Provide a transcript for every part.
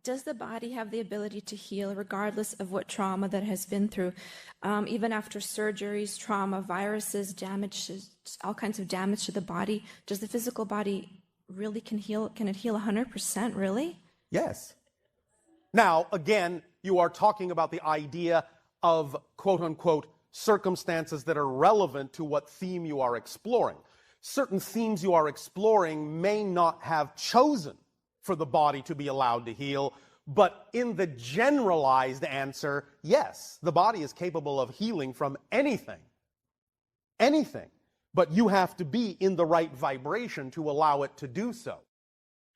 does the body have the ability to heal regardless of what trauma that has been through? Even after surgeries, trauma, viruses, damage, all kinds of damage to the body, does the physical body really can it heal 100%, really? Yes. Now, again, you are talking about the idea of quote-unquote circumstances that are relevant to what theme you are exploring. Certain themes you are exploring may not have chosen for the body to be allowed to heal, but in the generalized answer, yes, the body is capable of healing from anything. Anything. But you have to be in the right vibration to allow it to do so.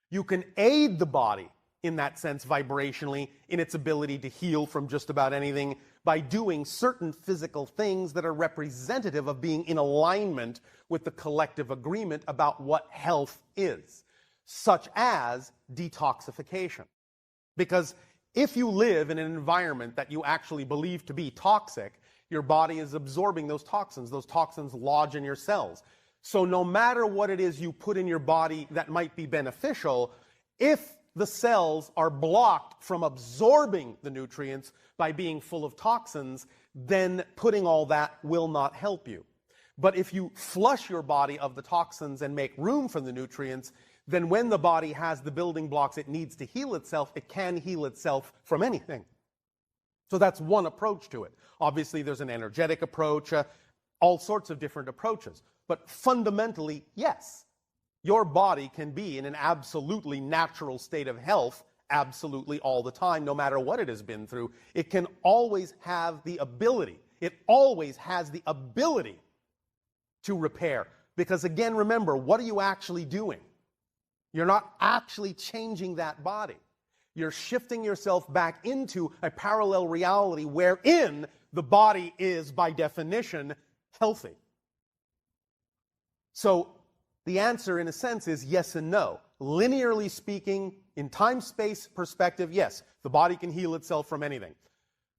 You can aid the body in that sense vibrationally in its ability to heal from just about anything by doing certain physical things that are representative of being in alignment with the collective agreement about what health is, such as detoxification. Because if you live in an environment that you actually believe to be toxic, your body is absorbing those toxins. Those toxins lodge in your cells. So no matter what it is you put in your body that might be beneficial, if the cells are blocked from absorbing the nutrients by being full of toxins, then putting all that will not help you. But if you flush your body of the toxins and make room for the nutrients, then when the body has the building blocks it needs to heal itself, it can heal itself from anything. So that's one approach to it. Obviously, there's an energetic approach, all sorts of different approaches. But fundamentally, yes, your body can be in an absolutely natural state of health absolutely all the time, no matter what it has been through. It can always have the ability. It always has the ability to repair. Because again, remember, what are you actually doing? You're not actually changing that body. You're shifting yourself back into a parallel reality wherein the body is, by definition, healthy. So the answer, in a sense, is yes and no. Linearly speaking, in time-space perspective, yes, the body can heal itself from anything.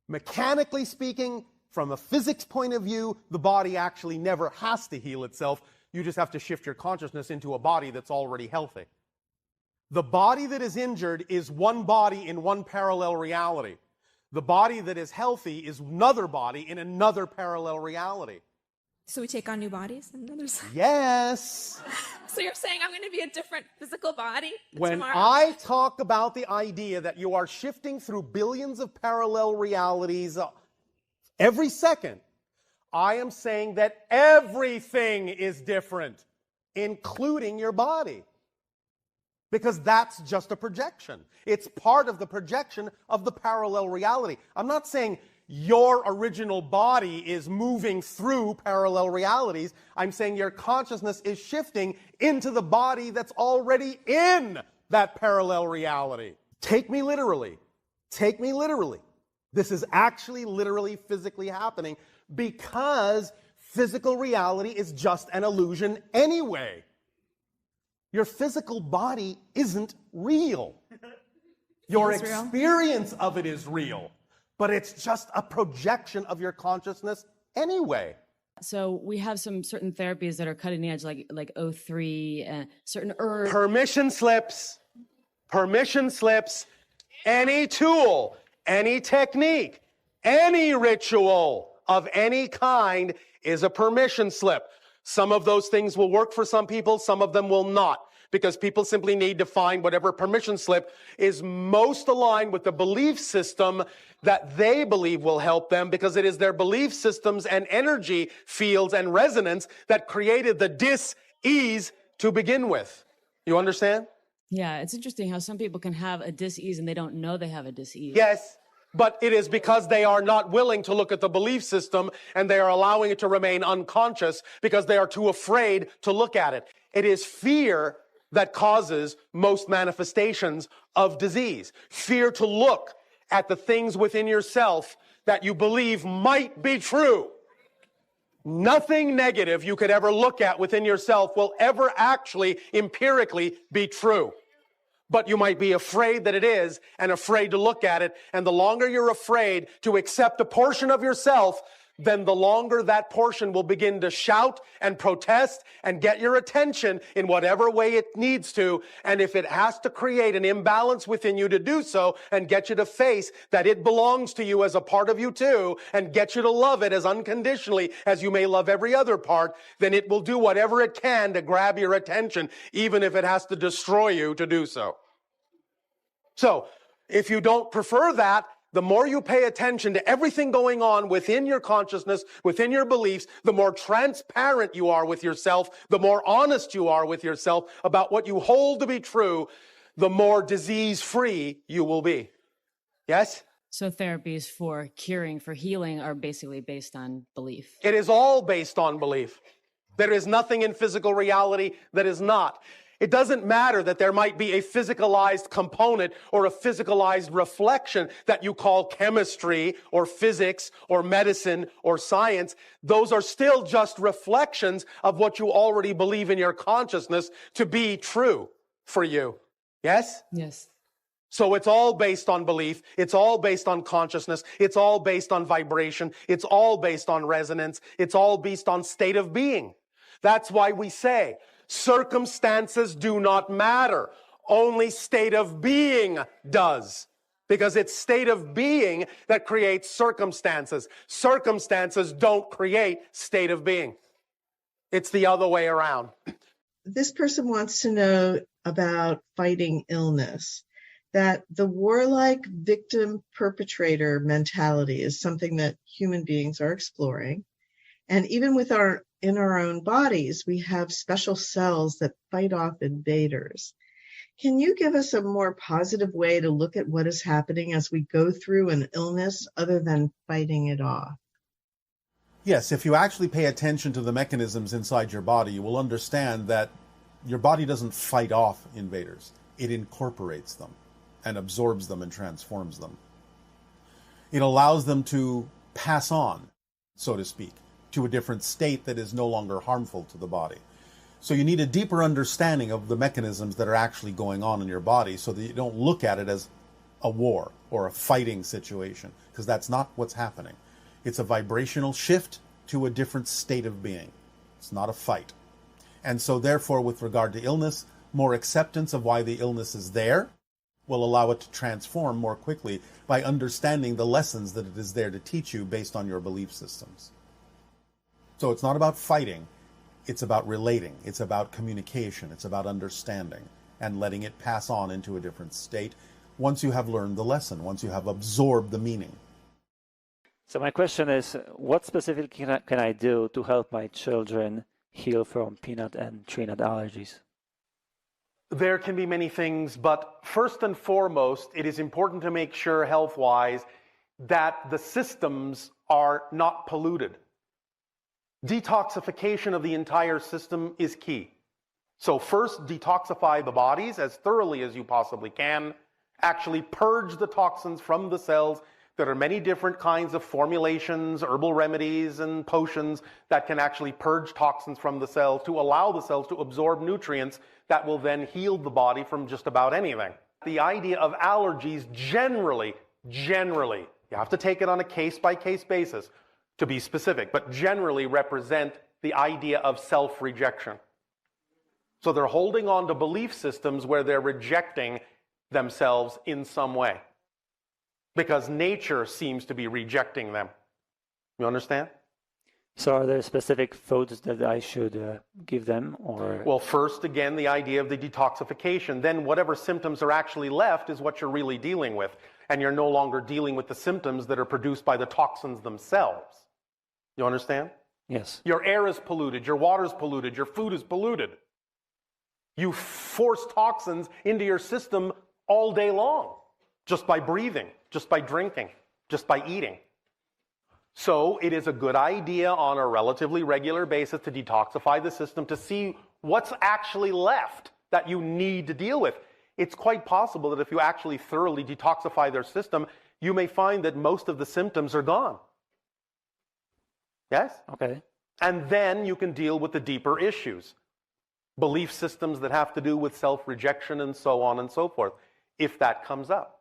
Mechanically speaking, from a physics point of view, the body actually never has to heal itself. You just have to shift your consciousness into a body that's already healthy. The body that is injured is one body in one parallel reality. The body that is healthy is another body in another parallel reality. So we take on new bodies and others? Yes. So you're saying I'm going to be a different physical body When tomorrow? I talk about the idea that you are shifting through billions of parallel realities every second, I am saying that everything is different, including your body. Because that's just a projection. It's part of the projection of the parallel reality. I'm not saying your original body is moving through parallel realities. I'm saying your consciousness is shifting into the body that's already in that parallel reality. Take me literally. Take me literally. This is actually literally physically happening because physical reality is just an illusion anyway. Your physical body isn't real. Your experience of it is real, but it's just a projection of your consciousness anyway. So we have some certain therapies that are cutting edge, like O3, certain herbs. Permission slips, any tool, any technique, any ritual of any kind is a permission slip. Some of those things will work for some people, some of them will not, because people simply need to find whatever permission slip is most aligned with the belief system that they believe will help them, because it is their belief systems and energy fields and resonance that created the dis-ease to begin with. You understand? Yeah, it's interesting how some people can have a dis-ease and they don't know they have a dis-ease. Yes. But it is because they are not willing to look at the belief system and they are allowing it to remain unconscious because they are too afraid to look at it. It is fear that causes most manifestations of disease. Fear to look at the things within yourself that you believe might be true. Nothing negative you could ever look at within yourself will ever actually empirically be true. But you might be afraid that it is and afraid to look at it. And the longer you're afraid to accept a portion of yourself then the longer that portion will begin to shout and protest and get your attention in whatever way it needs to. And if it has to create an imbalance within you to do so and get you to face that it belongs to you as a part of you too, and get you to love it as unconditionally as you may love every other part, then it will do whatever it can to grab your attention, even if it has to destroy you to do so. So, if you don't prefer that, the more you pay attention to everything going on within your consciousness, within your beliefs, the more transparent you are with yourself, the more honest you are with yourself about what you hold to be true, the more disease-free you will be. Yes? So therapies for curing, for healing are basically based on belief. It is all based on belief. There is nothing in physical reality that is not. It doesn't matter that there might be a physicalized component or a physicalized reflection that you call chemistry or physics or medicine or science. Those are still just reflections of what you already believe in your consciousness to be true for you. Yes? Yes. So it's all based on belief. It's all based on consciousness. It's all based on vibration. It's all based on resonance. It's all based on state of being. That's why we say, circumstances do not matter. Only state of being does. Because it's state of being that creates circumstances. Circumstances don't create state of being. It's the other way around. This person wants to know about fighting illness, that the warlike victim-perpetrator mentality is something that human beings are exploring. And even in our own bodies, we have special cells that fight off invaders. Can you give us a more positive way to look at what is happening as we go through an illness other than fighting it off? Yes, if you actually pay attention to the mechanisms inside your body, you will understand that your body doesn't fight off invaders. It incorporates them and absorbs them and transforms them. It allows them to pass on, so to speak, to a different state that is no longer harmful to the body. So you need a deeper understanding of the mechanisms that are actually going on in your body so that you don't look at it as a war or a fighting situation, because that's not what's happening. It's a vibrational shift to a different state of being. It's not a fight. And so therefore, with regard to illness, more acceptance of why the illness is there will allow it to transform more quickly by understanding the lessons that it is there to teach you based on your belief systems. So it's not about fighting, it's about relating, it's about communication, it's about understanding and letting it pass on into a different state once you have learned the lesson, once you have absorbed the meaning. So my question is, what specifically can I do to help my children heal from peanut and tree nut allergies? There can be many things, but first and foremost, it is important to make sure health-wise that the systems are not polluted. Detoxification of the entire system is key. So first, detoxify the bodies as thoroughly as you possibly can. Actually purge the toxins from the cells. There are many different kinds of formulations, herbal remedies, and potions that can actually purge toxins from the cells to allow the cells to absorb nutrients that will then heal the body from just about anything. The idea of allergies generally, you have to take it on a case-by-case basis to be specific, but generally represent the idea of self-rejection. So they're holding on to belief systems where they're rejecting themselves in some way, because nature seems to be rejecting them. You understand? So are there specific foods that I should give them, or? Well, first, again, the idea of the detoxification. Then whatever symptoms are actually left is what you're really dealing with. And you're no longer dealing with the symptoms that are produced by the toxins themselves. You understand? Yes. Your air is polluted, your water is polluted, your food is polluted. You force toxins into your system all day long, just by breathing, just by drinking, just by eating. So it is a good idea on a relatively regular basis to detoxify the system to see what's actually left that you need to deal with. It's quite possible that if you actually thoroughly detoxify their system, you may find that most of the symptoms are gone. Yes? Okay. And then you can deal with the deeper issues. Belief systems that have to do with self-rejection and so on and so forth, if that comes up.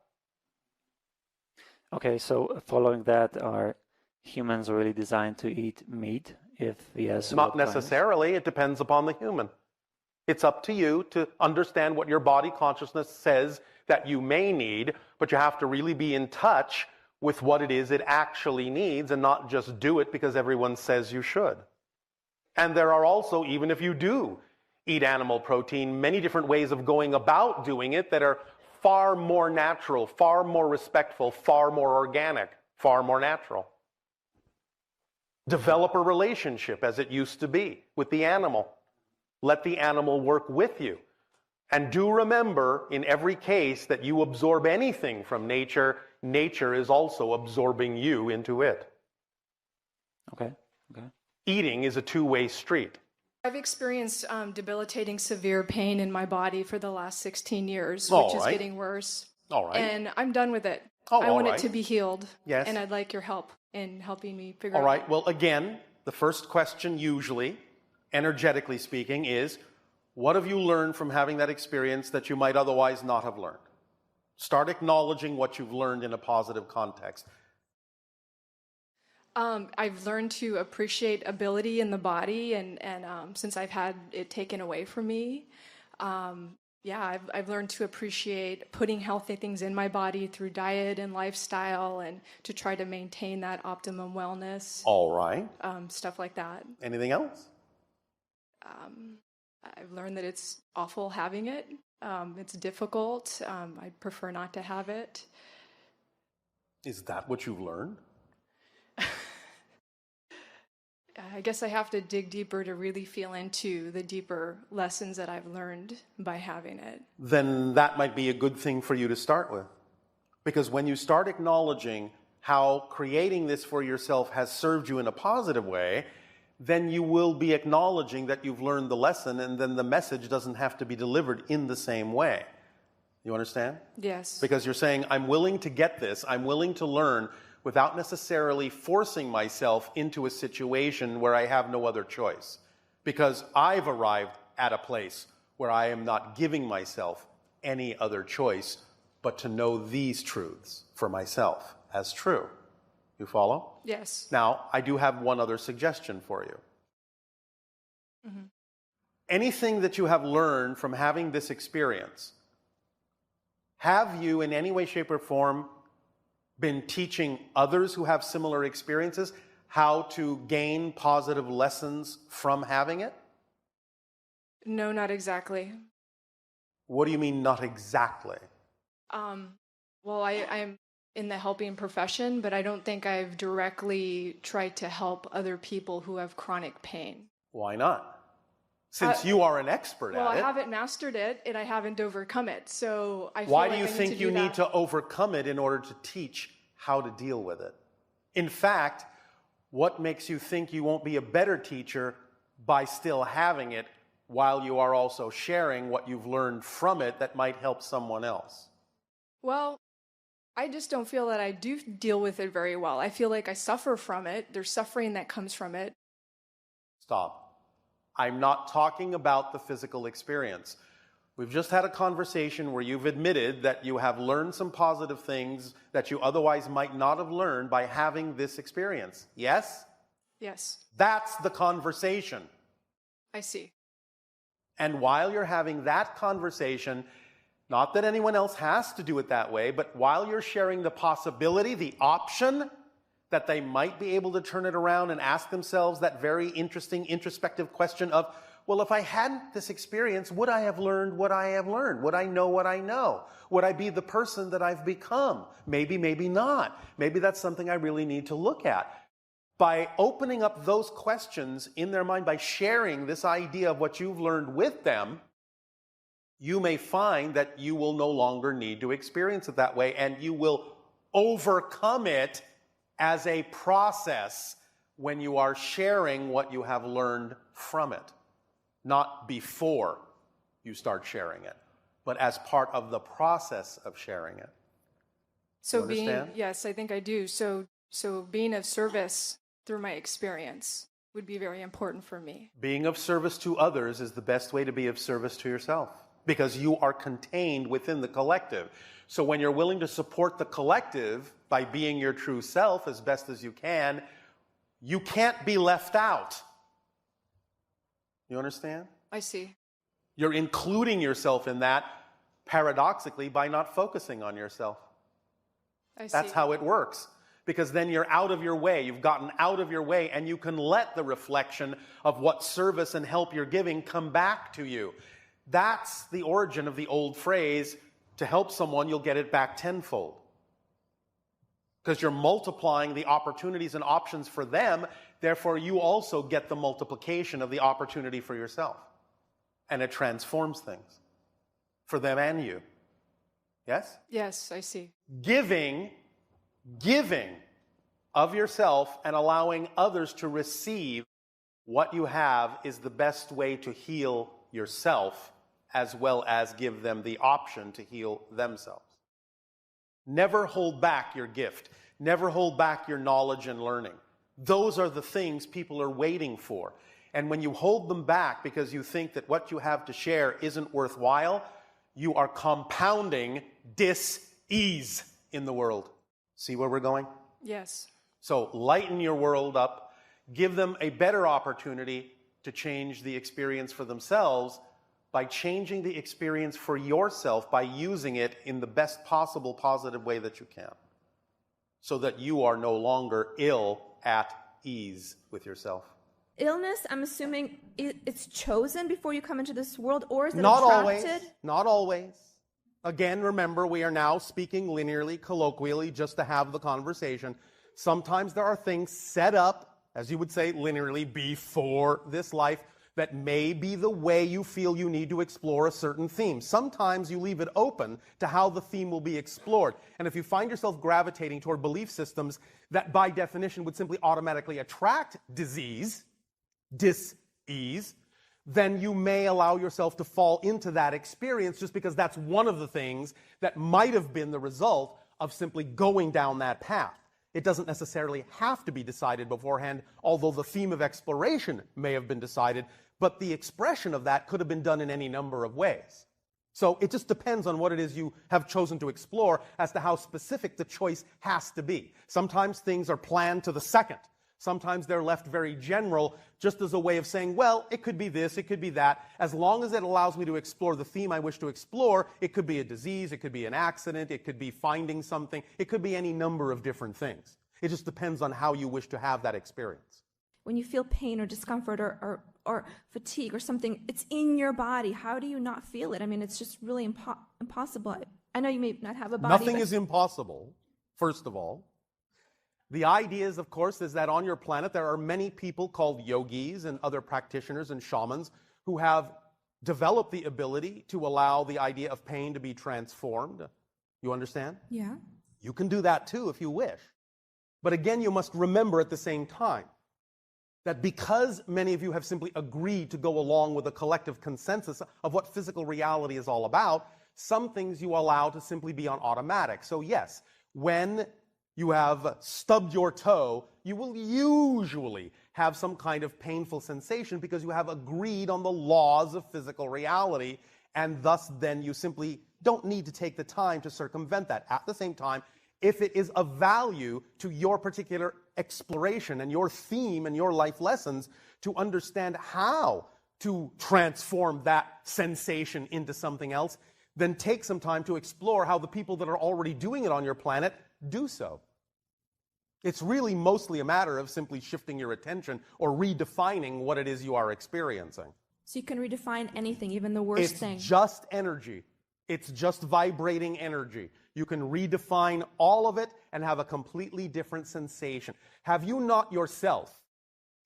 Okay, so following that are humans are really designed to eat meat if yes, Not what kinds? necessarily. It depends upon the human. It's up to you to understand what your body consciousness says that you may need, but you have to really be in touch with what it is it actually needs and not just do it because everyone says you should. And there are also, even if you do eat animal protein, many different ways of going about doing it that are far more natural, far more respectful, far more organic, far more natural. Develop a relationship as it used to be with the animal. Let the animal work with you. And do remember, in every case that you absorb anything from nature, nature is also absorbing you into it. Okay. Eating is a two-way street. I've experienced debilitating severe pain in my body for the last 16 years, All which is right. getting worse. All right. And I'm done with it. Oh, I all want right. it to be healed. Yes. And I'd like your help in helping me figure All out. right. Well, again, the first question usually, energetically speaking, is what have you learned from having that experience that you might otherwise not have learned? Start acknowledging what you've learned in a positive context. I've learned to appreciate ability in the body, and since I've had it taken away from me, I've learned to appreciate putting healthy things in my body through diet and lifestyle, and to try to maintain that optimum wellness. All right. Stuff like that. Anything else? I've learned that it's awful having it. It's difficult. I'd prefer not to have it. Is that what you've learned? I guess I have to dig deeper to really feel into the deeper lessons that I've learned by having it. Then that might be a good thing for you to start with. Because when you start acknowledging how creating this for yourself has served you in a positive way, then you will be acknowledging that you've learned the lesson, and then the message doesn't have to be delivered in the same way. You understand? Yes. Because you're saying, I'm willing to get this, I'm willing to learn, without necessarily forcing myself into a situation where I have no other choice. Because I've arrived at a place where I am not giving myself any other choice but to know these truths for myself as true. You follow? Yes. Now, I do have one other suggestion for you. Mm-hmm. Anything that you have learned from having this experience, have you in any way, shape, or form been teaching others who have similar experiences how to gain positive lessons from having it? No, not exactly. What do you mean, not exactly? Well, I'm in the helping profession, but I don't think I've directly tried to help other people who have chronic pain. Why not? Since you are an expert Well, at it. I haven't mastered it, and I haven't overcome it, so I feel Why like do you I think you need that. to overcome it in order to teach how to deal with it? In fact, what makes you think you won't be a better teacher by still having it while you are also sharing what you've learned from it that might help someone else? Well, I just don't feel that I do deal with it very well. I feel like I suffer from it. There's suffering that comes from it. Stop. I'm not talking about the physical experience. We've just had a conversation where you've admitted that you have learned some positive things that you otherwise might not have learned by having this experience. Yes? Yes, That's the conversation. I see. And while you're having that conversation, not that anyone else has to do it that way, but while you're sharing the possibility, the option that they might be able to turn it around and ask themselves that very interesting introspective question of, well, if I hadn't this experience, would I have learned what I have learned? Would I know what I know? Would I be the person that I've become? Maybe, maybe not. Maybe that's something I really need to look at. By opening up those questions in their mind, by sharing this idea of what you've learned with them, you may find that you will no longer need to experience it that way, and you will overcome it as a process when you are sharing what you have learned from it. Not before you start sharing it, but as part of the process of sharing it. So You understand? yes, I think I do. So being of service through my experience would be very important for me. Being of service to others is the best way to be of service to yourself. because you are contained within the collective. So when you're willing to support the collective by being your true self as best as you can't be left out. You understand? I see. You're including yourself in that, paradoxically, by not focusing on yourself. I see. That's how it works. Because then you're out of your way. You've gotten out of your way, and you can let the reflection of what service and help you're giving come back to you. That's the origin of the old phrase, to help someone, you'll get it back tenfold. Because you're multiplying the opportunities and options for them, therefore you also get the multiplication of the opportunity for yourself. And it transforms things for them and you. Yes? Yes, I see. Giving of yourself and allowing others to receive what you have is the best way to heal yourself, as well as give them the option to heal themselves. Never hold back your gift. Never hold back your knowledge and learning. Those are the things people are waiting for. And when you hold them back because you think that what you have to share isn't worthwhile, you are compounding dis-ease in the world. See where we're going? Yes. So lighten your world up. Give them a better opportunity to change the experience for themselves by changing the experience for yourself by using it in the best possible positive way that you can, so that you are no longer ill at ease with yourself. Illness, I'm assuming it's chosen before you come into this world, or is it Not attracted? always. Not always. Again, remember, we are now speaking linearly, colloquially, just to have the conversation. Sometimes there are things set up, as you would say, linearly, before this life, that may be the way you feel you need to explore a certain theme. Sometimes you leave it open to how the theme will be explored. And if you find yourself gravitating toward belief systems that by definition would simply automatically attract disease, dis-ease, then you may allow yourself to fall into that experience just because that's one of the things that might have been the result of simply going down that path. It doesn't necessarily have to be decided beforehand, although the theme of exploration may have been decided, but the expression of that could have been done in any number of ways. So it just depends on what it is you have chosen to explore as to how specific the choice has to be. Sometimes things are planned to the second. Sometimes they're left very general, just as a way of saying, well, it could be this, it could be that. As long as it allows me to explore the theme I wish to explore, it could be a disease, it could be an accident, it could be finding something, it could be any number of different things. It just depends on how you wish to have that experience. When you feel pain or discomfort or fatigue or something, it's in your body. How do you not feel it? I mean, it's just really impossible. I know you may not have a body. Nothing is impossible, first of all. The idea is, of course, is that on your planet there are many people called yogis and other practitioners and shamans who have developed the ability to allow the idea of pain to be transformed. You understand? Yeah. You can do that too if you wish. But again, you must remember at the same time that because many of you have simply agreed to go along with a collective consensus of what physical reality is all about, some things you allow to simply be on automatic. So yes, when you have stubbed your toe, you will usually have some kind of painful sensation because you have agreed on the laws of physical reality, and thus then you simply don't need to take the time to circumvent that. At the same time, if it is of value to your particular exploration and your theme and your life lessons to understand how to transform that sensation into something else, then take some time to explore how the people that are already doing it on your planet do so. It's really mostly a matter of simply shifting your attention or redefining what it is you are experiencing. So you can redefine anything, even the worst thing. It's just energy. It's just vibrating energy. You can redefine all of it and have a completely different sensation. Have you not yourself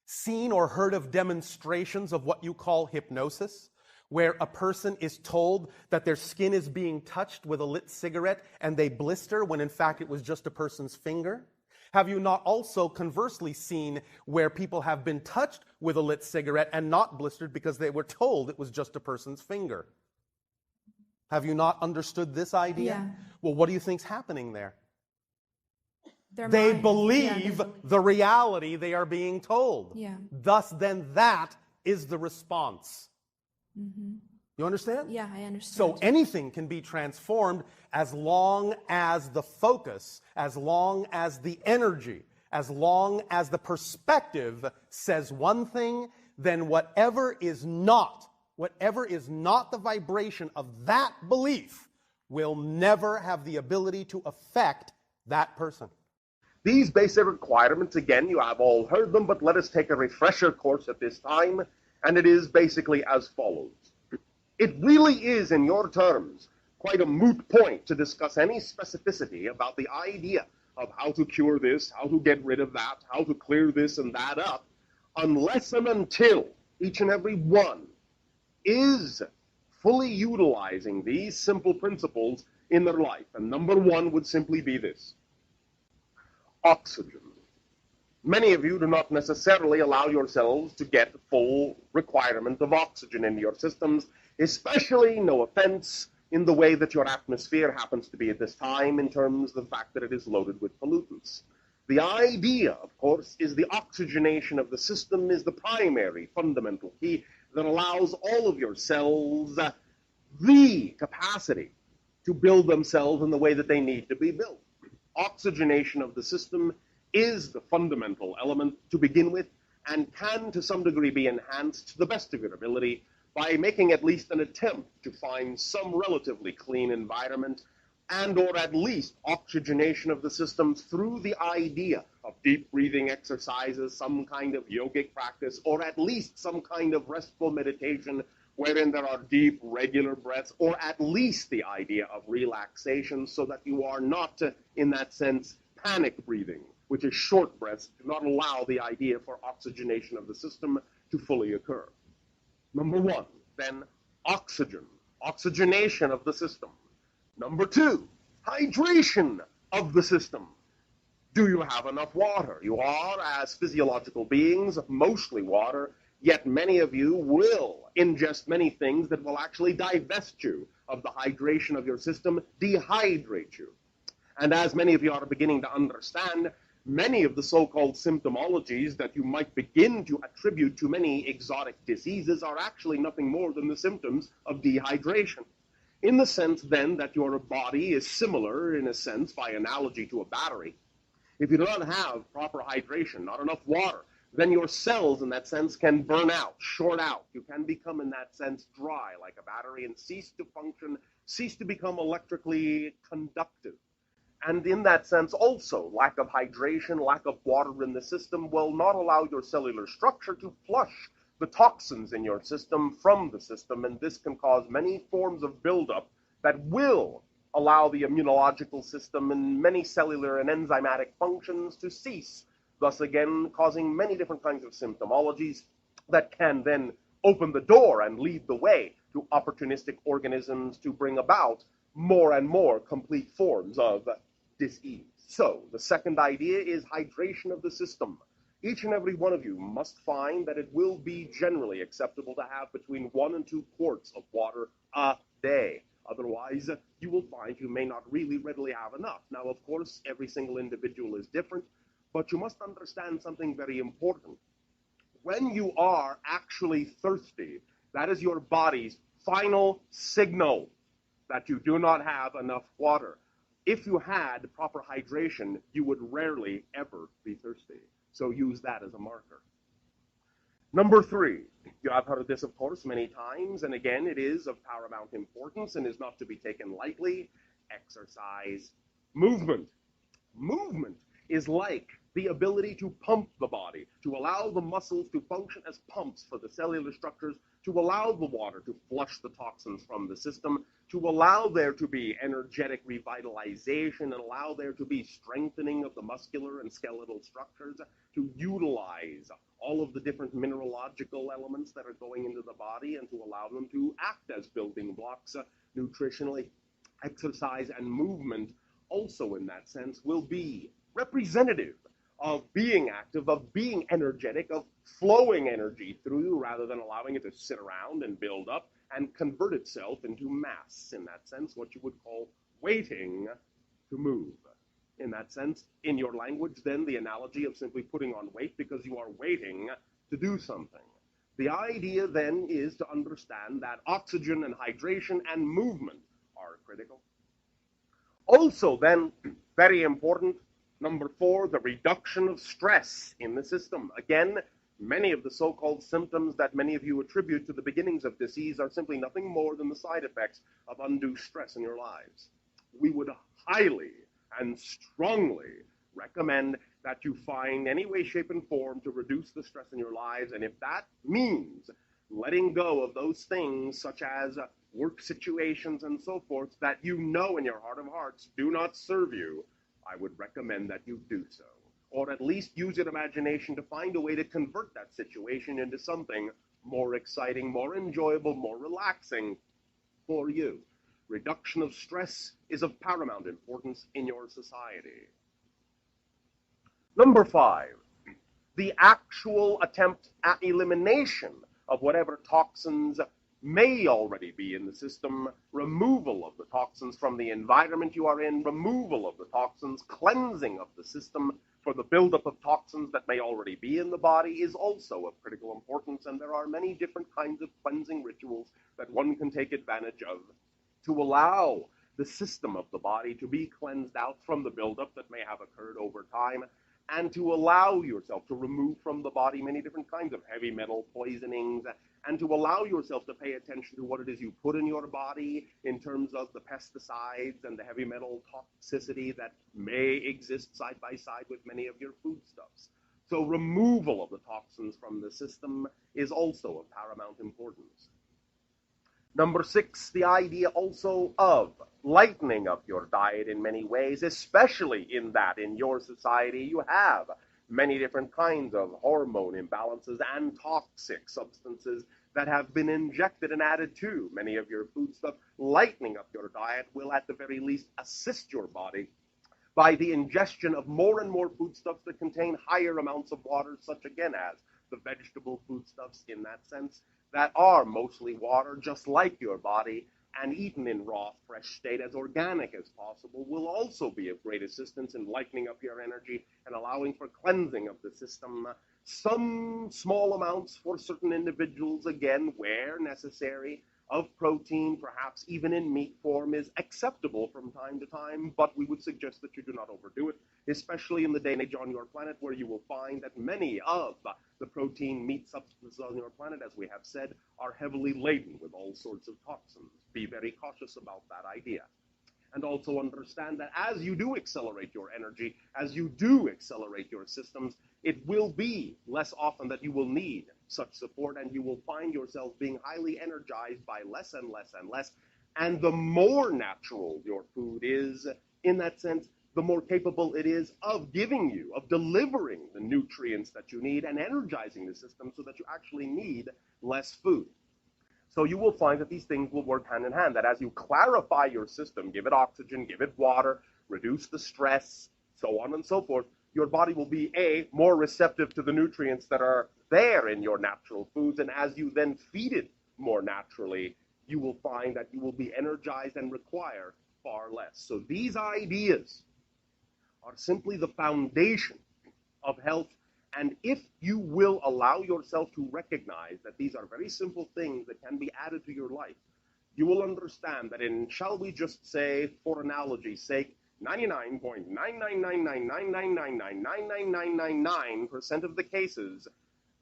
seen or heard of demonstrations of what you call hypnosis, where a person is told that their skin is being touched with a lit cigarette and they blister when in fact it was just a person's finger? Have you not also conversely seen where people have been touched with a lit cigarette and not blistered because they were told it was just a person's finger? Have you not understood this idea? Yeah. Well, what do you think's happening there? They believe the reality they are being told. Yeah. Thus, then, that is the response. Mm-hmm. You understand? Yeah, I understand. So anything can be transformed as long as the focus, as long as the energy, as long as the perspective says one thing, then whatever is not the vibration of that belief will never have the ability to affect that person. These basic requirements, again, you have all heard them, but let us take a refresher course at this time, and it is basically as follows. It really is, in your terms, quite a moot point to discuss any specificity about the idea of how to cure this, how to get rid of that, how to clear this and that up, unless and until each and every one is fully utilizing these simple principles in their life. And number one would simply be this: oxygen. Many of you do not necessarily allow yourselves to get full requirement of oxygen in your systems, especially, no offense, in the way that your atmosphere happens to be at this time in terms of the fact that it is loaded with pollutants. The idea, of course, is the oxygenation of the system is the primary fundamental key that allows all of your cells the capacity to build themselves in the way that they need to be built. Oxygenation of the system is the fundamental element to begin with, and can to some degree be enhanced to the best of your ability by making at least an attempt to find some relatively clean environment, and or at least oxygenation of the system through the idea of deep breathing exercises, some kind of yogic practice, or at least some kind of restful meditation wherein there are deep, regular breaths, or at least the idea of relaxation, so that you are not, in that sense, panic breathing, which is short breaths, do not allow the idea for oxygenation of the system to fully occur. Number one, then, oxygen, oxygenation of the system. Number two, hydration of the system. Do you have enough water? You are, as physiological beings, mostly water, yet many of you will ingest many things that will actually divest you of the hydration of your system, dehydrate you. And as many of you are beginning to understand, many of the so-called symptomologies that you might begin to attribute to many exotic diseases are actually nothing more than the symptoms of dehydration. In the sense, then, that your body is similar, in a sense, by analogy to a battery. If you do not have proper hydration, not enough water, then your cells, in that sense, can burn out, short out. You can become, in that sense, dry, like a battery, and cease to function, cease to become electrically conductive. And in that sense, also, lack of hydration, lack of water in the system will not allow your cellular structure to flush the toxins in your system from the system, and this can cause many forms of buildup that will allow the immunological system and many cellular and enzymatic functions to cease, thus again causing many different kinds of symptomologies that can then open the door and lead the way to opportunistic organisms to bring about more and more complete forms of disease. So the second idea is hydration of the system. Each and every one of you must find that it will be generally acceptable to have between 1 and 2 quarts of water a day. Otherwise, you will find you may not really readily have enough. Now, of course, every single individual is different, but you must understand something very important. When you are actually thirsty, that is your body's final signal that you do not have enough water. If you had proper hydration, you would rarely ever be thirsty. So use that as a marker. Number 3, you have heard this, of course, many times, and again, it is of paramount importance and is not to be taken lightly. Exercise. Movement. Movement is like the ability to pump the body, to allow the muscles to function as pumps for the cellular structures, to allow the water to flush the toxins from the system, to allow there to be energetic revitalization, and allow there to be strengthening of the muscular and skeletal structures, to utilize all of the different mineralogical elements that are going into the body and to allow them to act as building blocks nutritionally. Exercise and movement also, in that sense, will be representative of being active, of being energetic, of flowing energy through rather than allowing it to sit around and build up and convert itself into mass. In that sense, what you would call waiting to move. In that sense, in your language, then, the analogy of simply putting on weight because you are waiting to do something. The idea then is to understand that oxygen and hydration and movement are critical. Also then, very important, number 4, the reduction of stress in the system. Again, many of the so-called symptoms that many of you attribute to the beginnings of disease are simply nothing more than the side effects of undue stress in your lives. We would highly and strongly recommend that you find any way, shape, and form to reduce the stress in your lives. And if that means letting go of those things such as work situations and so forth that you know in your heart of hearts do not serve you, I would recommend that you do so. Or at least use your imagination to find a way to convert that situation into something more exciting, more enjoyable, more relaxing for you. Reduction of stress is of paramount importance in your society. Number 5, the actual attempt at elimination of whatever toxins may already be in the system, removal of the toxins from the environment you are in, removal of the toxins, cleansing of the system for the buildup of toxins that may already be in the body is also of critical importance, and there are many different kinds of cleansing rituals that one can take advantage of to allow the system of the body to be cleansed out from the buildup that may have occurred over time, and to allow yourself to remove from the body many different kinds of heavy metal poisonings, and to allow yourself to pay attention to what it is you put in your body in terms of the pesticides and the heavy metal toxicity that may exist side by side with many of your foodstuffs. So removal of the toxins from the system is also of paramount importance. Number 6, the idea also of lightening up your diet in many ways, especially in that in your society you have many different kinds of hormone imbalances and toxic substances that have been injected and added to many of your foodstuffs. Lightening up your diet will at the very least assist your body by the ingestion of more and more foodstuffs that contain higher amounts of water, such again as the vegetable foodstuffs in that sense, that are mostly water, just like your body, and eaten in raw, fresh state as organic as possible, will also be of great assistance in lightening up your energy and allowing for cleansing of the system. Some small amounts for certain individuals, again, where necessary, of protein, perhaps even in meat form, is acceptable from time to time, but we would suggest that you do not overdo it, especially in the day and age on your planet where you will find that many of the protein meat substances on your planet, as we have said, are heavily laden with all sorts of toxins. Be very cautious about that idea. And also understand that as you do accelerate your energy, as you do accelerate your systems, it will be less often that you will need such support, and you will find yourself being highly energized by less and less and less. And the more natural your food is, in that sense, the more capable it is of giving you, of delivering the nutrients that you need and energizing the system so that you actually need less food. So you will find that these things will work hand in hand, that as you clarify your system, give it oxygen, give it water, reduce the stress, so on and so forth, your body will be, A, more receptive to the nutrients that are there in your natural foods, and as you then feed it more naturally, you will find that you will be energized and require far less. So these ideas are simply the foundation of health. And if you will allow yourself to recognize that these are very simple things that can be added to your life, you will understand that in, shall we just say, for analogy's sake, 99.99999999999% of the cases,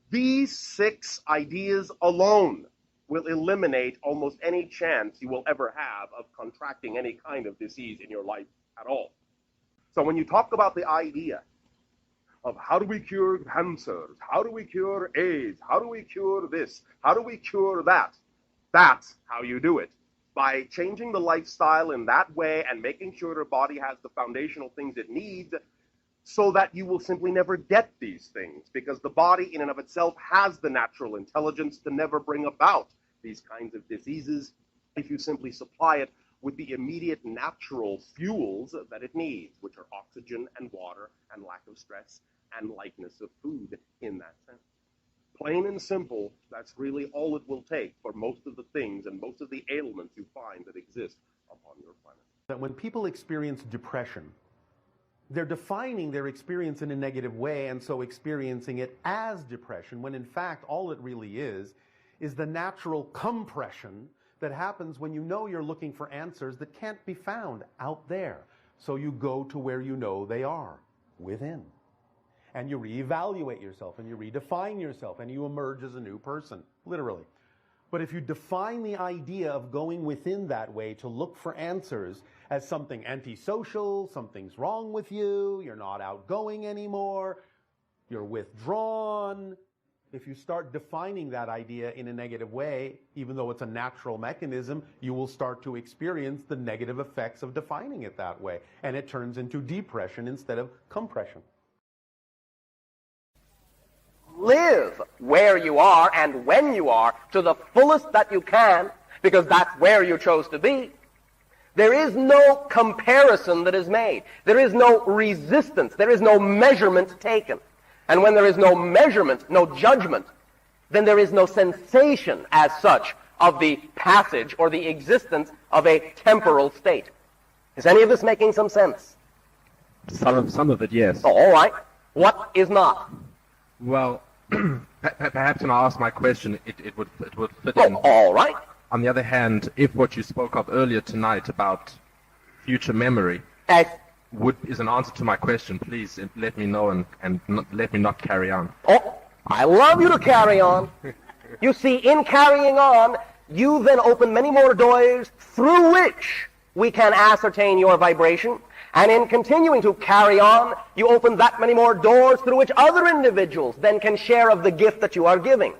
these 6 ideas alone will eliminate almost any chance you will ever have of contracting any kind of disease in your life at all. So when you talk about the idea of how do we cure cancers, how do we cure AIDS, how do we cure this, how do we cure that, that's how you do it. By changing the lifestyle in that way and making sure your body has the foundational things it needs so that you will simply never get these things, because the body in and of itself has the natural intelligence to never bring about these kinds of diseases if you simply supply it with the immediate natural fuels that it needs, which are oxygen and water and lack of stress and lightness of food in that sense. Plain and simple, that's really all it will take for most of the things and most of the ailments you find that exist upon your planet. That when people experience depression, they're defining their experience in a negative way and so experiencing it as depression, when in fact all it really is the natural compression that happens when you know you're looking for answers that can't be found out there. So you go to where you know they are, within. And you reevaluate yourself, and you redefine yourself, and you emerge as a new person, literally. But if you define the idea of going within that way to look for answers as something antisocial, something's wrong with you, you're not outgoing anymore, you're withdrawn, if you start defining that idea in a negative way, even though it's a natural mechanism, you will start to experience the negative effects of defining it that way. And it turns into depression instead of compression. Live where you are and when you are to the fullest that you can, because that's where you chose to be. There is no comparison that is made. There is no resistance. There is no measurement taken. And when there is no measurement, no judgment, then there is no sensation as such of the passage or the existence of a temporal state. Is any of this making some sense? Some of it, yes. Oh, all right. What is not? Well, perhaps when I ask my question, it would fit Oh, in. all right. On the other hand, if what you spoke of earlier tonight about future memory is an answer to my question, please let me know and let me not carry on. Oh, I love you to carry on. You see, in carrying on, you then open many more doors through which we can ascertain your vibration. And in continuing to carry on, you open that many more doors through which other individuals then can share of the gift that you are giving.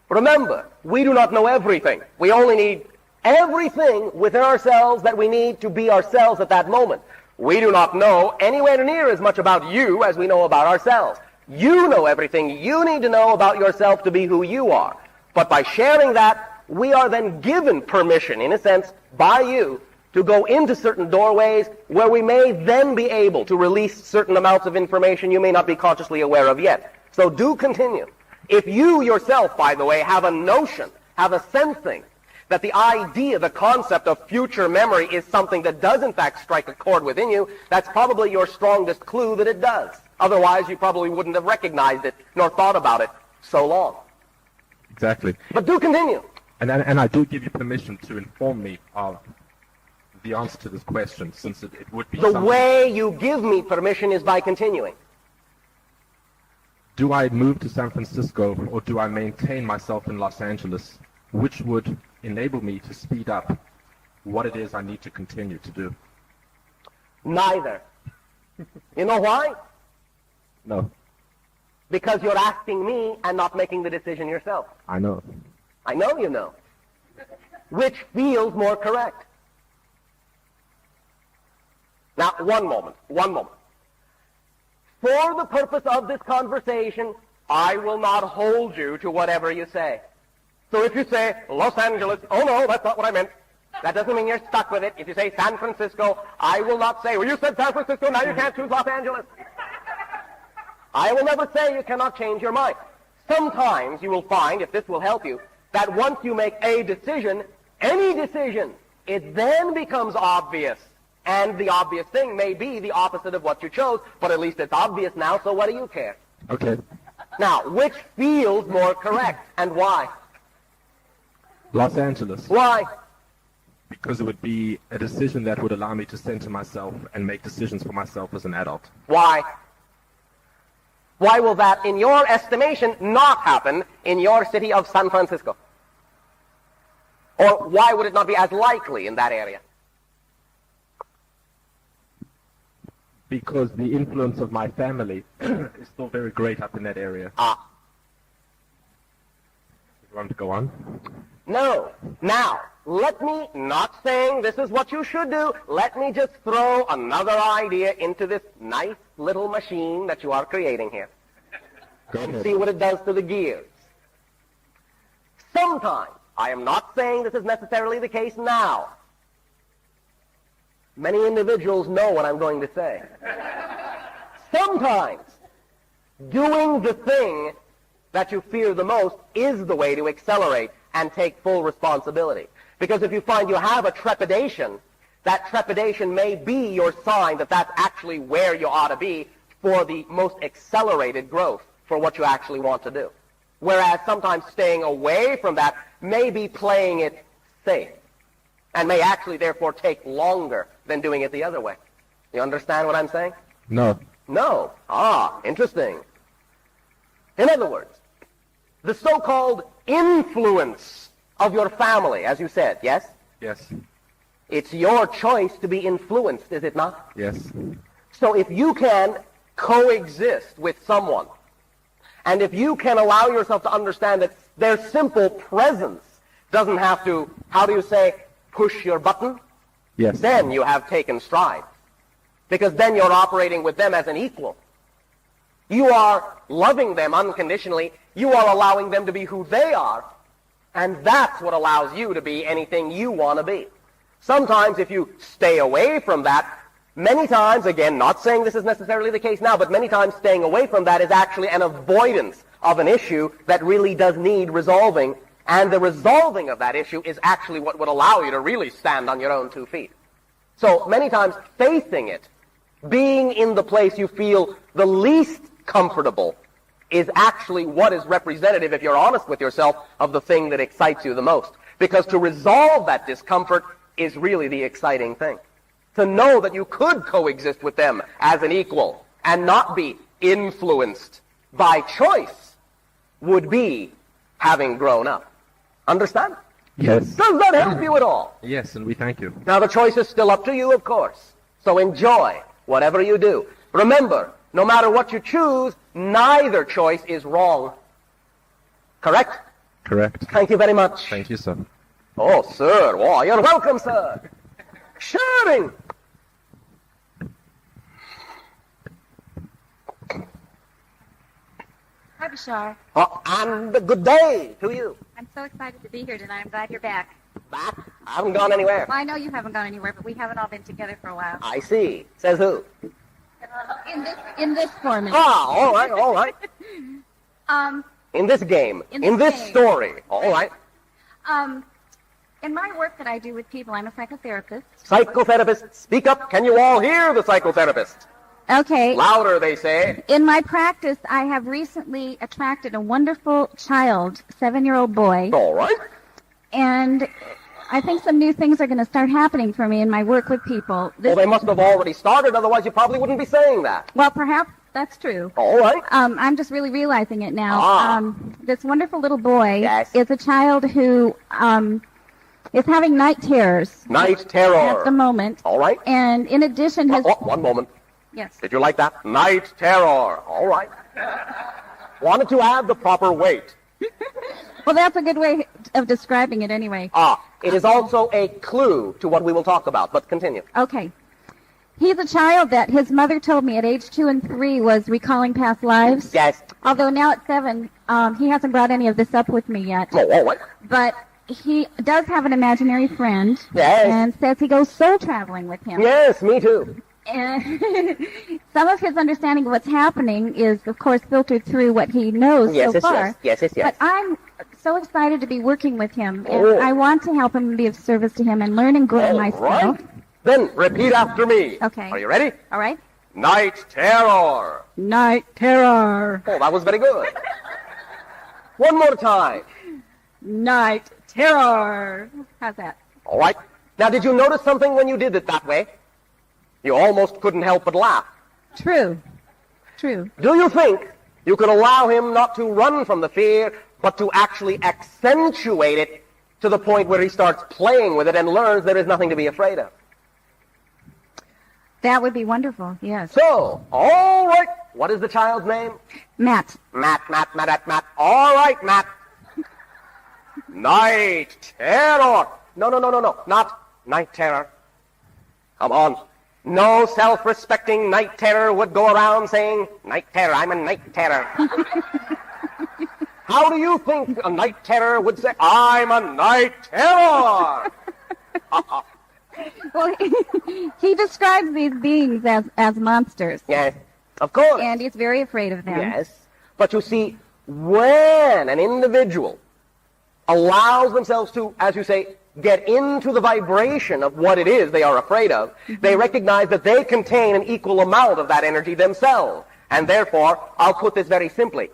Remember, we do not know everything. We only need everything within ourselves that we need to be ourselves at that moment. We do not know anywhere near as much about you as we know about ourselves. You know everything you need to know about yourself to be who you are. But by sharing that, we are then given permission, in a sense, by you, to go into certain doorways where we may then be able to release certain amounts of information you may not be consciously aware of yet. So do continue. If you yourself, by the way, have a notion, have a sensing that the idea, the concept of future memory is something that does in fact strike a chord within you, that's probably your strongest clue that it does. Otherwise, you probably wouldn't have recognized it nor thought about it so long. Exactly. But do continue. And I do give you permission to inform me of the answer to this question, since it would be The something. way you give me permission is by continuing. Do I move to San Francisco or do I maintain myself in Los Angeles, which would enable me to speed up what it is I need to continue to do? Neither. You know why? No, Because you're asking me and not making the decision yourself. I know. I know you know. Which feels more correct? Now, one moment. For the purpose of this conversation, I will not hold you to whatever you say. So if you say Los Angeles, oh no, that's not what I meant. That doesn't mean you're stuck with it. If you say San Francisco, I will not say, well, you said San Francisco, now you can't choose Los Angeles. I will never say you cannot change your mind. Sometimes you will find, if this will help you, that once you make a decision, any decision, it then becomes obvious. And the obvious thing may be the opposite of what you chose, but at least it's obvious now, so what do you care? Okay. Now, which feels more correct, and why? Los Angeles. Why? Because it would be a decision that would allow me to center myself and make decisions for myself as an adult. Why? Why will that, in your estimation, not happen in your city of San Francisco? Or why would it not be as likely in that area? Because the influence of my family is still very great up in that area. Ah. You want to go on? No. Now, let me, not saying this is what you should do, let me just throw another idea into this nice little machine that you are creating here. Go And ahead. see what it does to the gears. Sometimes, I am not saying this is necessarily the case now. Many individuals know what I'm going to say. Sometimes, doing the thing that you fear the most is the way to accelerate and take full responsibility. Because if you find you have a trepidation, that trepidation may be your sign that that's actually where you ought to be for the most accelerated growth for what you actually want to do. Whereas sometimes staying away from that may be playing it safe and may actually therefore take longer than doing it the other way. You understand what I'm saying? No. No. Ah, interesting. In other words, the so-called influence of your family, as you said, yes? Yes. It's your choice to be influenced, is it not? Yes. So if you can coexist with someone, and if you can allow yourself to understand that their simple presence doesn't have to, how do you say, push your button, Yes. then you have taken stride. Because then you're operating with them as an equal. You are loving them unconditionally. You are allowing them to be who they are. And that's what allows you to be anything you want to be. Sometimes if you stay away from that, many times, again, not saying this is necessarily the case now, but many times staying away from that is actually an avoidance of an issue that really does need resolving. And the resolving of that issue is actually what would allow you to really stand on your own 2 feet. So many times facing it, being in the place you feel the least comfortable, is actually what is representative, if you're honest with yourself, of the thing that excites you the most. Because to resolve that discomfort is really the exciting thing. To know that you could coexist with them as an equal and not be influenced by choice would be having grown up. Understand? Yes. Does that help you at all? Yes, and we thank you. Now the choice is still up to you, of course. So enjoy whatever you do. Remember, no matter what you choose, neither choice is wrong. Correct? Correct. Thank you very much. Thank you, sir. Oh, sir. Oh, you're welcome, sir. Sharing. Hi, Bashar. Oh, and a good day to you. I'm so excited to be here tonight. I'm glad you're back. Back? I haven't gone anywhere. Well, I know you haven't gone anywhere, but we haven't all been together for a while. I see. Says who? In this format. Ah, all right, all right. In this game. In this game. Story. All right. In my work that I do with people, I'm a psychotherapist. Psychotherapist, speak up. Can you all hear the psychotherapist? Okay. Louder, they say. In my practice, I have recently attracted a wonderful child, 7-year-old boy. All right. And I think some new things are going to start happening for me in my work with people. Well, they must have already started, otherwise you probably wouldn't be saying that. Well, perhaps that's true. All right. I'm just really realizing it now. This wonderful little boy is a child who is having night terrors. Night terror. At the moment. All right. And in addition, his... one moment. Yes. Did you like that? Night terror. All right. Wanted to add the proper weight. Well, that's a good way of describing it anyway. It is also a clue to what we will talk about, but continue. Okay. He's a child that his mother told me at age 2 and 3 was recalling past lives. Yes. Although now at 7, he hasn't brought any of this up with me yet. Oh, all right. But he does have an imaginary friend. Yes. And says he goes soul traveling with him. Yes, me too. And some of his understanding of what's happening is, of course, filtered through what he knows so far. Yes. But I'm so excited to be working with him, and I want to help him and be of service to him and learn and grow myself. Right. Then repeat after me. Okay. Are you ready? All right. Night terror. Night terror. Oh, that was very good. One more time. Night terror. How's that? All right. Now, did you notice something when you did it that way? You almost couldn't help but laugh. True. True. Do you think you could allow him not to run from the fear, but to actually accentuate it to the point where he starts playing with it and learns there is nothing to be afraid of? That would be wonderful, yes. So, all right. What is the child's name? Matt. Matt. All right, Matt. Night terror. No. Not night terror. Come on. No self-respecting night terror would go around saying, night terror, I'm a night terror. How do you think a night terror would say, I'm a night terror? Well, he describes these beings as monsters. Yes, of course. And he's very afraid of them. Yes. But you see, when an individual allows themselves to, as you say, get into the vibration of what it is they are afraid of, they recognize that they contain an equal amount of that energy themselves. And therefore, I'll put this very simply,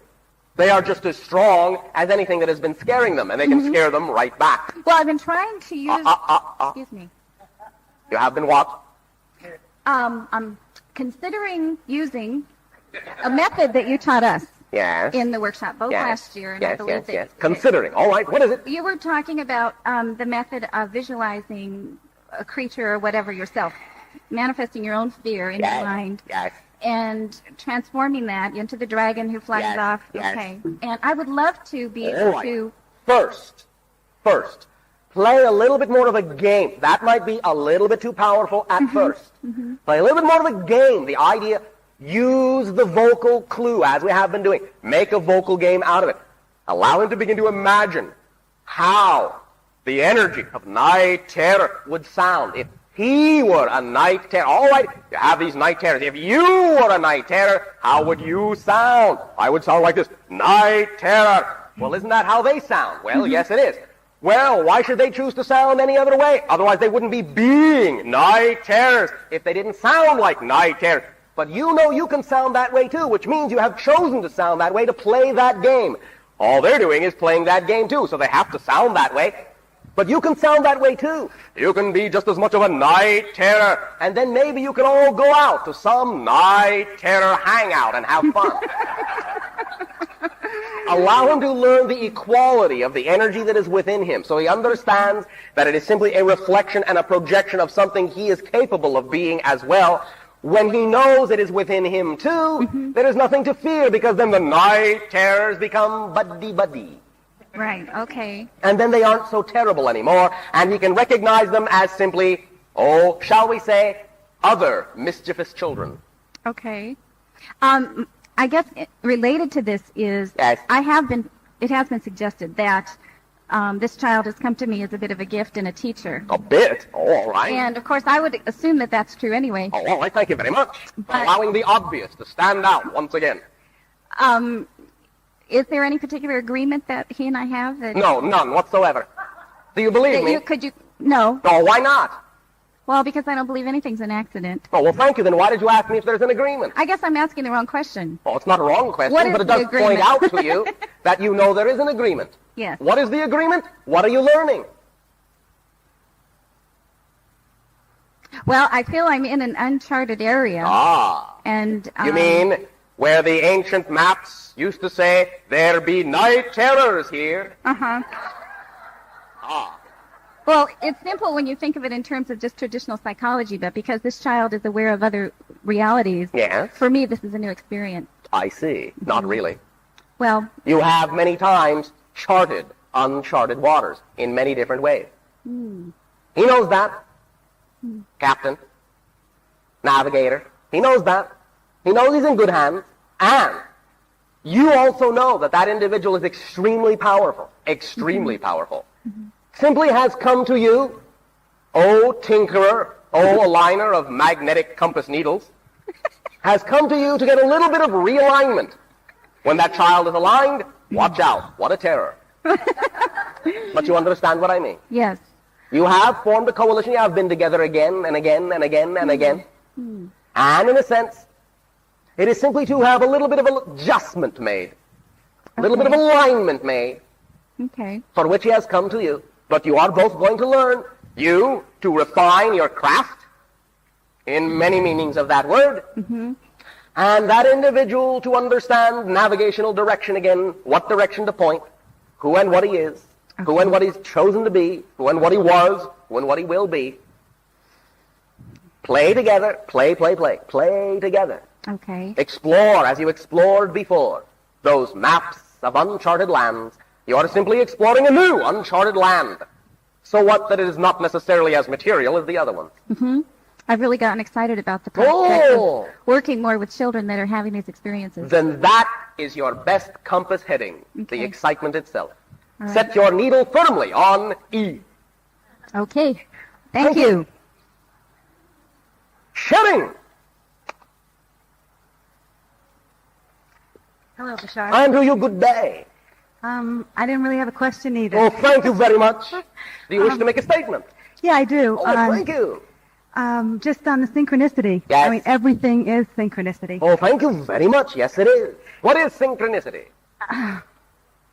they are just as strong as anything that has been scaring them, and they can scare them right back. Well, I've been trying to use... Excuse me. You have been what? I'm considering using a method that you taught us in the workshop, both last year, and I believe that... Considering. All right, what is it? You were talking about the method of visualizing a creature or whatever yourself, manifesting your own fear in your mind. And transforming that into the dragon who flies off. Okay. And I would love to be able to... First, play a little bit more of a game. That might be a little bit too powerful at first. Play a little bit more of a game. The idea, use the vocal clue as we have been doing. Make a vocal game out of it. Allow him to begin to imagine how the energy of night terror would sound if he were a night terror. All right, you have these night terrors. If you were a night terror, how would you sound? I would sound like this, night terror. Well, isn't that how they sound? Well, yes, it is. Well, why should they choose to sound any other way? Otherwise, they wouldn't be being night terrors if they didn't sound like night terrors. But you know you can sound that way too, which means you have chosen to sound that way to play that game. All they're doing is playing that game too, so they have to sound that way. But you can sound that way too. You can be just as much of a night terror, and then maybe you can all go out to some night terror hangout and have fun. Allow him to learn the equality of the energy that is within him, so he understands that it is simply a reflection and a projection of something he is capable of being as well. When he knows it is within him too, there is nothing to fear, because then the night terrors become buddy-buddy. Right, okay. And then they aren't so terrible anymore, and he can recognize them as simply, shall we say, other mischievous children. Okay. I guess related to this is, it has been suggested that this child has come to me as a bit of a gift and a teacher. A bit? Oh, all right. And, of course, I would assume that that's true anyway. Oh, all right, thank you very much for allowing the obvious to stand out once again. Is there any particular agreement that he and I have? That no, none whatsoever. Do you believe me? No. Oh, why not? Well, because I don't believe anything's an accident. Oh, well, thank you. Then why did you ask me if there's an agreement? I guess I'm asking the wrong question. Oh, it's not a wrong question, but it does point out to you that you know there is an agreement. Yes. What is the agreement? What are you learning? Well, I feel I'm in an uncharted area. And you mean where the ancient maps used to say, there be night terrors here? Well, it's simple when you think of it in terms of just traditional psychology, but because this child is aware of other realities, for me this is a new experience. I see. Not really. Well, you have many times charted uncharted waters in many different ways. He knows that. Captain, navigator, he knows that. He knows he's in good hands. And you also know that that individual is extremely powerful. Extremely powerful. Simply has come to you, tinkerer, aligner of magnetic compass needles, has come to you to get a little bit of realignment. When that child is aligned, watch out. What a terror. But you understand what I mean? Yes. You have formed a coalition. You have been together again and again and again and again. And in a sense, it is simply to have a little bit of an adjustment made. A little bit of alignment made. For which he has come to you. But you are both going to learn, you, to refine your craft, in many meanings of that word, and that individual to understand navigational direction again, what direction to point, who and what he is, who and what he's chosen to be, who and what he was, who and what he will be. Play together, play together. Explore as you explored before, those maps of uncharted lands. You are simply exploring a new uncharted land. So what that it is not necessarily as material as the other ones. I've really gotten excited about the prospect of working more with children that are having these experiences. Then that is your best compass heading, the excitement itself. Set your needle firmly on E. Okay. Thank you. Shedding. Hello, Bashar. And to you, good day. I didn't really have a question either. Oh, thank you very much. Do you wish to make a statement? Yeah, I do. Oh, thank you. Just on the synchronicity. Yes. I mean, everything is synchronicity. Oh, thank you very much. Yes, it is. What is synchronicity?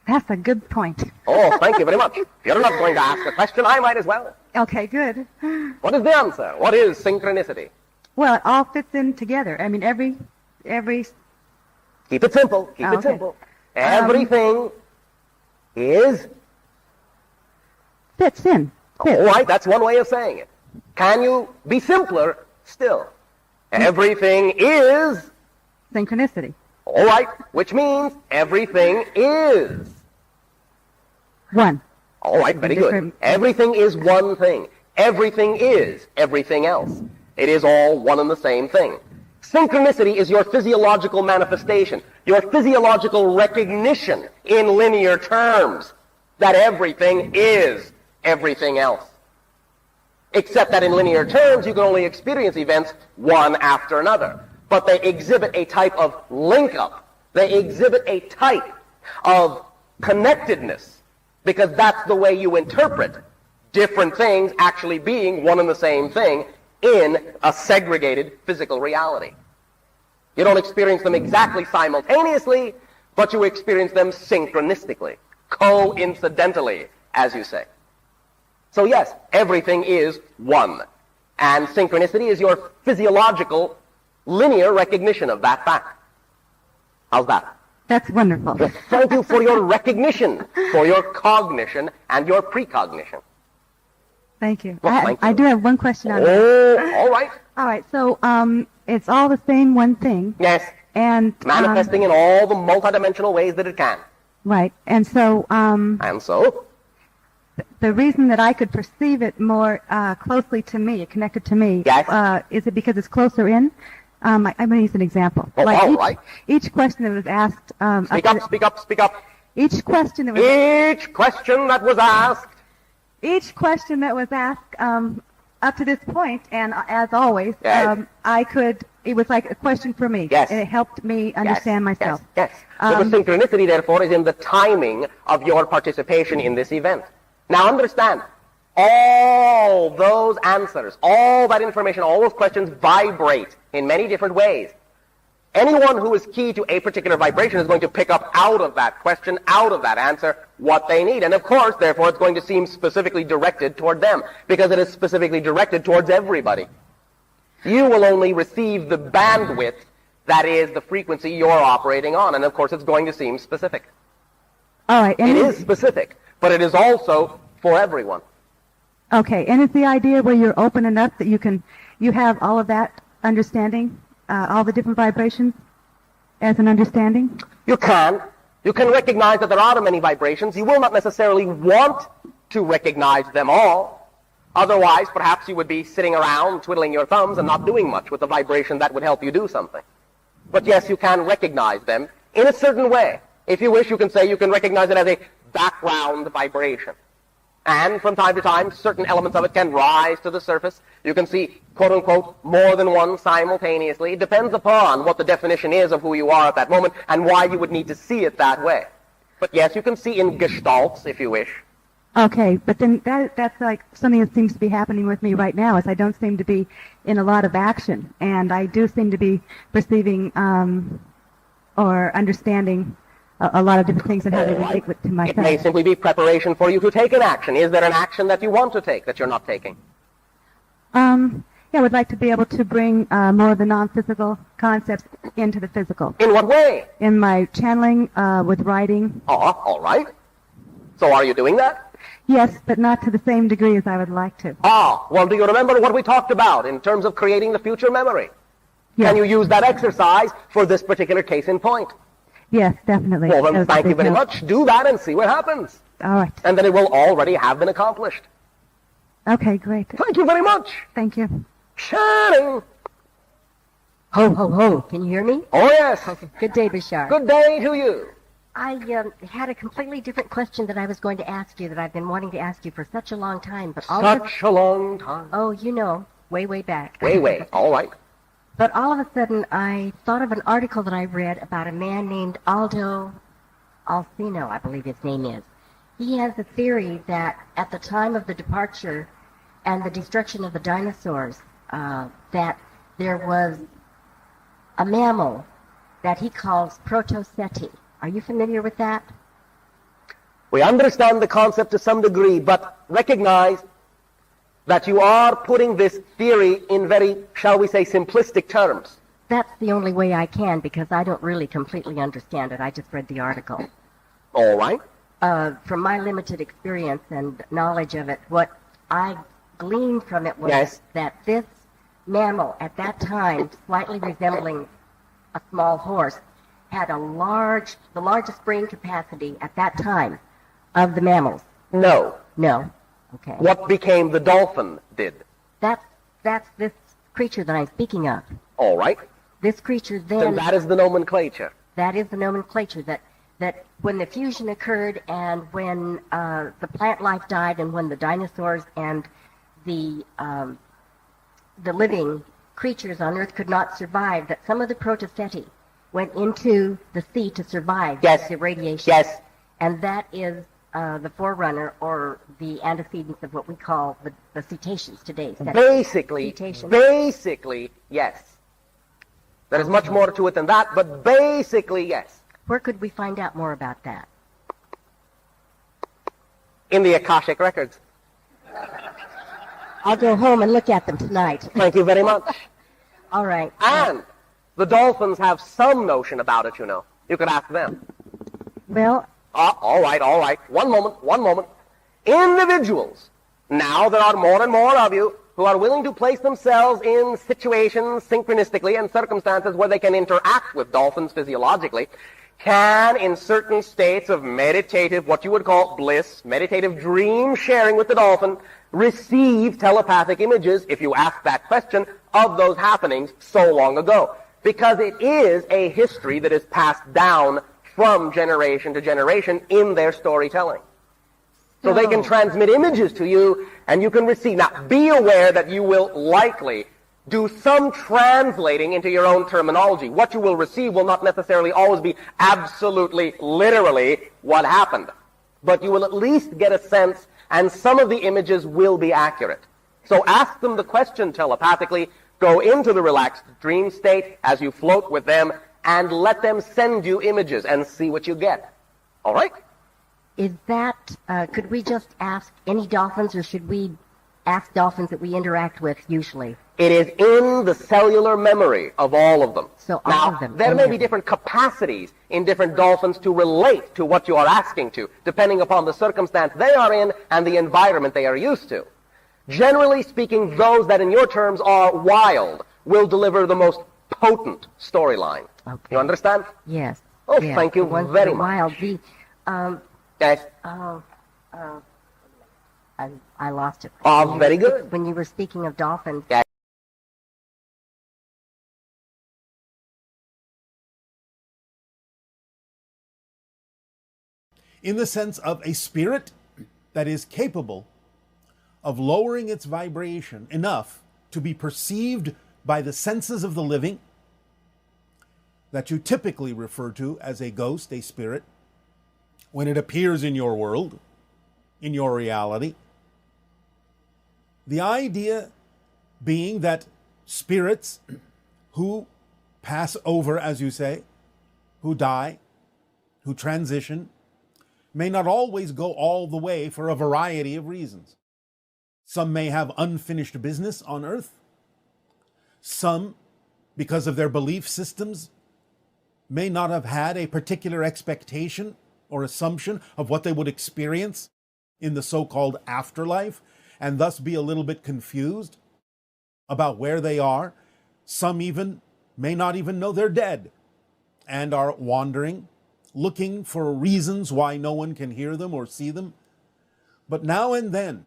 That's a good point. Oh, thank you very much. If you're not going to ask a question, I might as well. Okay, good. What is the answer? What is synchronicity? Well, it all fits in together. I mean, every. Keep it simple. Keep it simple. Everything is... Fits in. Fits. All right, that's one way of saying it. Can you be simpler still? Everything is... Synchronicity. All right, which means everything is... One. All right, very good. Everything is one thing. Everything is everything else. It is all one and the same thing. Synchronicity is your physiological manifestation, your physiological recognition in linear terms that everything is everything else. Except that in linear terms, you can only experience events one after another. But they exhibit a type of link-up. They exhibit a type of connectedness, because that's the way you interpret different things actually being one and the same thing in a segregated physical reality. You don't experience them exactly simultaneously, but you experience them synchronistically, coincidentally, as you say. So yes, everything is one. And synchronicity is your physiological, linear recognition of that fact. How's that? That's wonderful. Well, thank you for your recognition, for your cognition, and your precognition. Thank you. Well, thank you. I do have one question on that. Oh, all right. All right, so it's all the same one thing. Yes. And manifesting in all the multidimensional ways that it can. Right. And so and so the reason that I could perceive it more closely to me, connected to me, yes. Is it because it's closer in? I'm going to use an example. Oh, like all right. Each question that was asked. Speak up, speak up, speak up. Each question that was Each question that was asked. Each question that was asked up to this point, and as always, yes. It was like a question for me. Yes. And it helped me understand myself. Yes. So the synchronicity, therefore, is in the timing of your participation in this event. Now understand, all those answers, all that information, all those questions vibrate in many different ways. Anyone who is key to a particular vibration is going to pick up out of that question, out of that answer, what they need. And of course, therefore, it's going to seem specifically directed toward them, because it is specifically directed towards everybody. You will only receive the bandwidth that is the frequency you're operating on, and of course, it's going to seem specific. All right. It is specific, but it is also for everyone. Okay, and it's the idea where you're open enough that you have all of that understanding, all the different vibrations as an understanding? You can. You can recognize that there are many vibrations. You will not necessarily want to recognize them all. Otherwise, perhaps you would be sitting around twiddling your thumbs and not doing much with the vibration that would help you do something. But yes, you can recognize them in a certain way. If you wish, you can say you can recognize it as a background vibration. And from time to time, certain elements of it can rise to the surface. You can see, quote-unquote, more than one simultaneously. It depends upon what the definition is of who you are at that moment and why you would need to see it that way. But yes, you can see in gestalts, if you wish. Okay, but then that's like something that seems to be happening with me right now, is I don't seem to be in a lot of action, and I do seem to be perceiving or understanding a lot of different things and how they relate to myself. It may simply be preparation for you to take an action. Is there an action that you want to take that you're not taking? Yeah, I would like to be able to bring more of the non-physical concepts into the physical. In what way? In my channeling, with writing. Oh, all right. So are you doing that? Yes, but not to the same degree as I would like to. Ah, well, do you remember what we talked about in terms of creating the future memory? Yes. Can you use that exercise for this particular case in point? Yes, definitely. Well, then thank you very much. Do that and see what happens. All right. And then it will already have been accomplished. Okay, great. Thank you very much. Thank you. Shining. Ho, ho, ho. Can you hear me? Oh, yes. Okay. Good day, Bashar. Good day to you. I had a completely different question that I was going to ask you that I've been wanting to ask you for such a long time. But Such a long time. Oh, you know, way back. Way. All right. But all of a sudden, I thought of an article that I read about a man named Aldo Alcino, I believe his name is. He has a theory that at the time of the departure and the destruction of the dinosaurs, that there was a mammal that he calls Protoceti. Are you familiar with that? We understand the concept to some degree, but recognize that you are putting this theory in very, shall we say, simplistic terms. That's the only way I can, because I don't really completely understand it. I just read the article. All right. From my limited experience and knowledge of it, what I gleaned from it was that this mammal at that time, slightly resembling a small horse, had the largest brain capacity at that time of the mammals. No. No. Okay. What became the dolphin did. That's this creature that I'm speaking of. All right. This creature then... that is the nomenclature. That is the nomenclature, that when the fusion occurred and when the plant life died and when the dinosaurs and the living creatures on Earth could not survive, that some of the Protoceti went into the sea to survive the radiation. Yes. And that is the forerunner or the antecedents of what we call the cetaceans today. Basically, yes. There is much more to it than that, but basically, yes. Where could we find out more about that? In the Akashic records. I'll go home and look at them tonight. Thank you very much. All right. And the dolphins have some notion about it, you know. You could ask them. Well... all right. One moment. Individuals. Now there are more and more of you who are willing to place themselves in situations synchronistically and circumstances where they can interact with dolphins physiologically, can, in certain states of meditative, what you would call bliss, meditative dream sharing with the dolphin, receive telepathic images, if you ask that question, of those happenings so long ago. Because it is a history that is passed down from generation to generation in their storytelling. So they can transmit images to you, and you can receive. Now, be aware that you will likely do some translating into your own terminology. What you will receive will not necessarily always be absolutely, literally what happened. But you will at least get a sense, and some of the images will be accurate. So ask them the question telepathically, go into the relaxed dream state as you float with them, and let them send you images and see what you get. All right? Is that, could we just ask any dolphins, or should we ask dolphins that we interact with usually? It is in the cellular memory of all of them. So all of them. There may be different capacities in different dolphins to relate to what you are asking to, depending upon the circumstance they are in and the environment they are used to. Generally speaking, those that in your terms are wild will deliver the most potent storyline. Okay. You understand? Yes. Oh, yes. thank you very much. Wild. Yes. I lost it. Oh, very good. When you were speaking of dolphins. Yes. In the sense of a spirit that is capable of lowering its vibration enough to be perceived by the senses of the living, that you typically refer to as a ghost, a spirit, when it appears in your world, in your reality. The idea being that spirits who pass over, as you say, who die, who transition, may not always go all the way for a variety of reasons. Some may have unfinished business on earth. Some, because of their belief systems, may not have had a particular expectation or assumption of what they would experience in the so-called afterlife, and thus be a little bit confused about where they are. Some even may not even know they're dead and are wandering, looking for reasons why no one can hear them or see them. But now and then,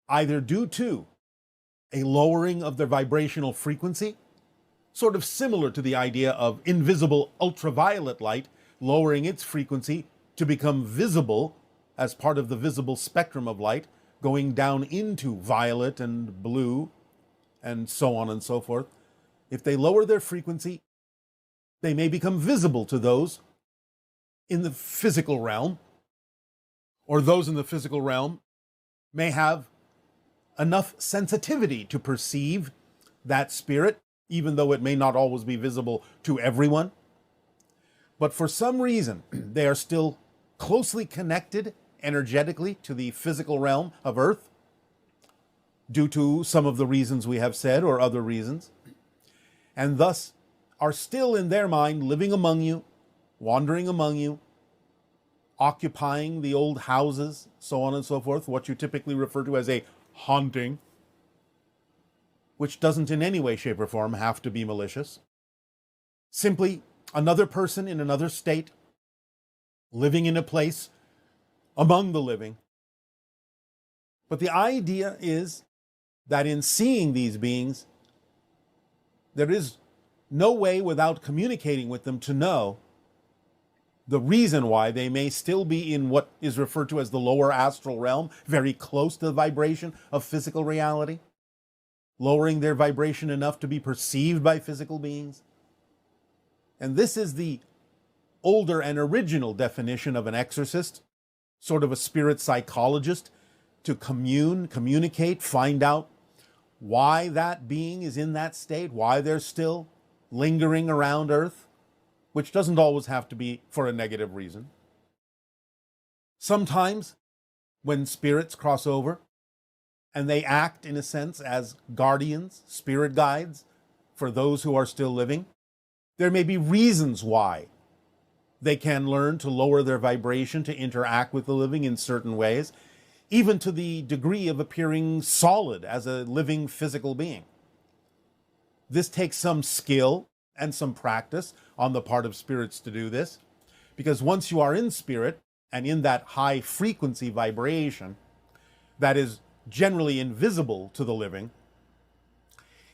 either due to a lowering of their vibrational frequency, sort of similar to the idea of invisible ultraviolet light lowering its frequency to become visible as part of the visible spectrum of light, going down into violet and blue and so on and so forth. If they lower their frequency, they may become visible to those in the physical realm, or those in the physical realm, may have enough sensitivity to perceive that spirit, even though it may not always be visible to everyone. But for some reason, they are still closely connected energetically to the physical realm of Earth, due to some of the reasons we have said or other reasons, and thus are still in their mind living among you, wandering among you, occupying the old houses, so on and so forth, what you typically refer to as a haunting, which doesn't in any way, shape, or form have to be malicious. Simply another person in another state, living in a place among the living. But the idea is that in seeing these beings, there is no way without communicating with them to know the reason why they may still be in what is referred to as the lower astral realm, very close to the vibration of physical reality, lowering their vibration enough to be perceived by physical beings. And this is the older and original definition of an exorcist, sort of a spirit psychologist, to communicate, find out why that being is in that state, why they're still lingering around Earth, which doesn't always have to be for a negative reason. Sometimes, when spirits cross over, and they act, in a sense, as guardians, spirit guides, for those who are still living, there may be reasons why they can learn to lower their vibration, to interact with the living in certain ways, even to the degree of appearing solid as a living physical being. This takes some skill and some practice on the part of spirits to do this, because once you are in spirit and in that high frequency vibration that is generally invisible to the living,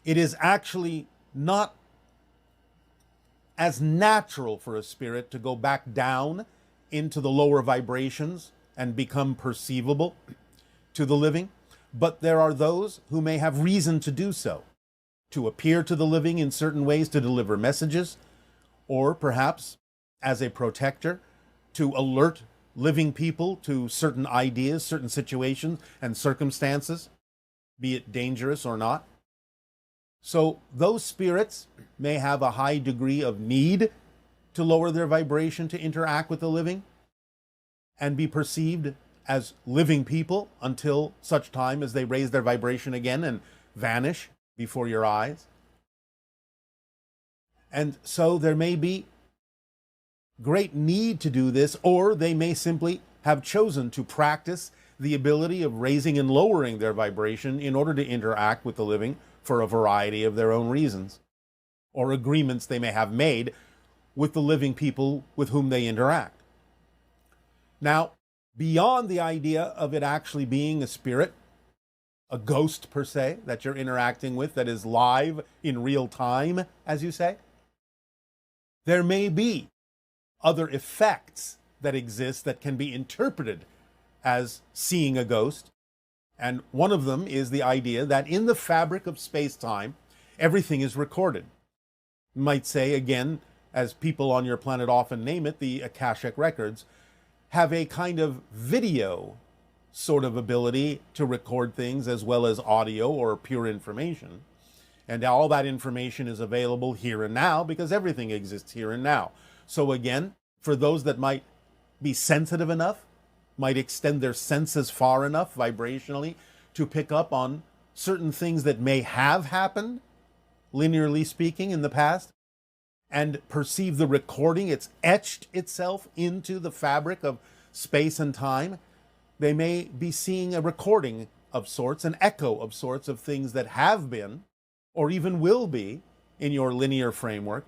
it is actually not as natural for a spirit to go back down into the lower vibrations and become perceivable to the living, but there are those who may have reason to do so, to appear to the living in certain ways, to deliver messages, or perhaps as a protector, to alert living people to certain ideas, certain situations and circumstances, be it dangerous or not. So those spirits may have a high degree of need to lower their vibration to interact with the living and be perceived as living people until such time as they raise their vibration again and vanish before your eyes. And so there may be great need to do this, or they may simply have chosen to practice the ability of raising and lowering their vibration in order to interact with the living for a variety of their own reasons, or agreements they may have made with the living people with whom they interact. Now, beyond the idea of it actually being a spirit, a ghost per se, that you're interacting with, that is live in real time, as you say, there may be other effects that exist that can be interpreted as seeing a ghost. And one of them is the idea that in the fabric of space-time, everything is recorded. You might say, again, as people on your planet often name it, the Akashic records have a kind of video sort of ability to record things as well as audio or pure information. And all that information is available here and now because everything exists here and now. So again, for those that might be sensitive enough, might extend their senses far enough vibrationally to pick up on certain things that may have happened, linearly speaking, in the past, and perceive the recording, it's etched itself into the fabric of space and time. They may be seeing a recording of sorts, an echo of sorts of things that have been, or even will be, in your linear framework,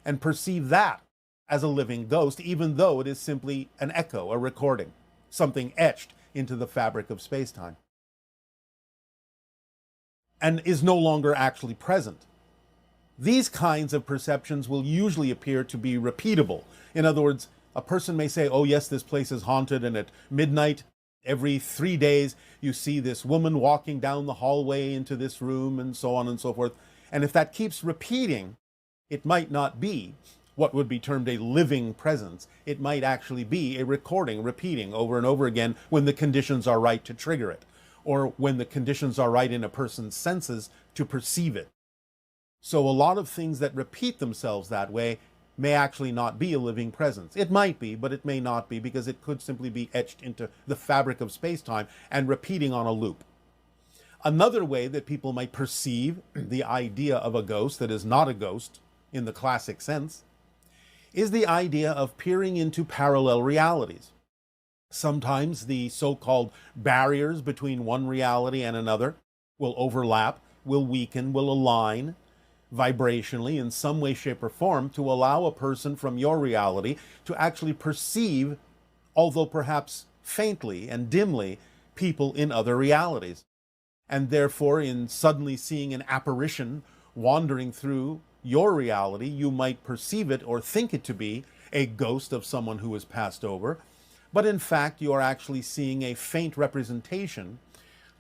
and perceive that as a living ghost, even though it is simply an echo, a recording, something etched into the fabric of space-time, and is no longer actually present. These kinds of perceptions will usually appear to be repeatable. In other words, a person may say, oh yes, this place is haunted, and at midnight, every 3 days, you see this woman walking down the hallway into this room, and so on and so forth. And if that keeps repeating, it might not be what would be termed a living presence. It might actually be a recording, repeating over and over again when the conditions are right to trigger it, or when the conditions are right in a person's senses to perceive it. So a lot of things that repeat themselves that way may actually not be a living presence. It might be, but it may not be, because it could simply be etched into the fabric of space-time and repeating on a loop. Another way that people might perceive the idea of a ghost that is not a ghost in the classic sense is the idea of peering into parallel realities. Sometimes the so-called barriers between one reality and another will overlap, will weaken, will align vibrationally in some way, shape, or form to allow a person from your reality to actually perceive, although perhaps faintly and dimly, people in other realities. And therefore, in suddenly seeing an apparition wandering through your reality, you might perceive it or think it to be a ghost of someone who has passed over, but in fact you are actually seeing a faint representation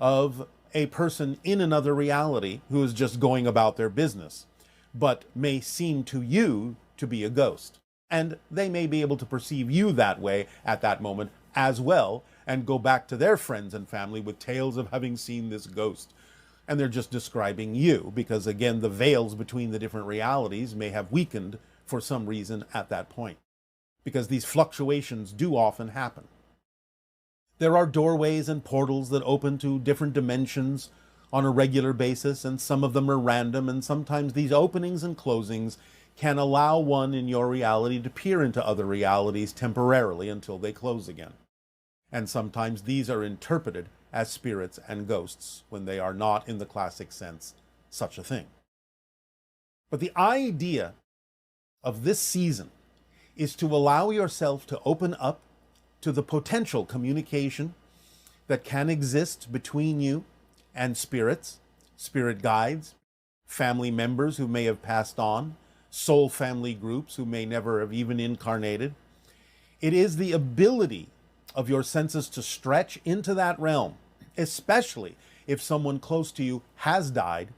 of a person in another reality who is just going about their business, but may seem to you to be a ghost. And they may be able to perceive you that way at that moment as well, and go back to their friends and family with tales of having seen this ghost. And they're just describing you, because again, the veils between the different realities may have weakened for some reason at that point, because these fluctuations do often happen. There are doorways and portals that open to different dimensions on a regular basis, and some of them are random, and sometimes these openings and closings can allow one in your reality to peer into other realities temporarily until they close again. And sometimes these are interpreted as spirits and ghosts when they are not, in the classic sense, such a thing. But the idea of this season is to allow yourself to open up to the potential communication that can exist between you and spirits, spirit guides, family members who may have passed on, soul family groups who may never have even incarnated. It is the ability of your senses to stretch into that realm, especially if someone close to you has died,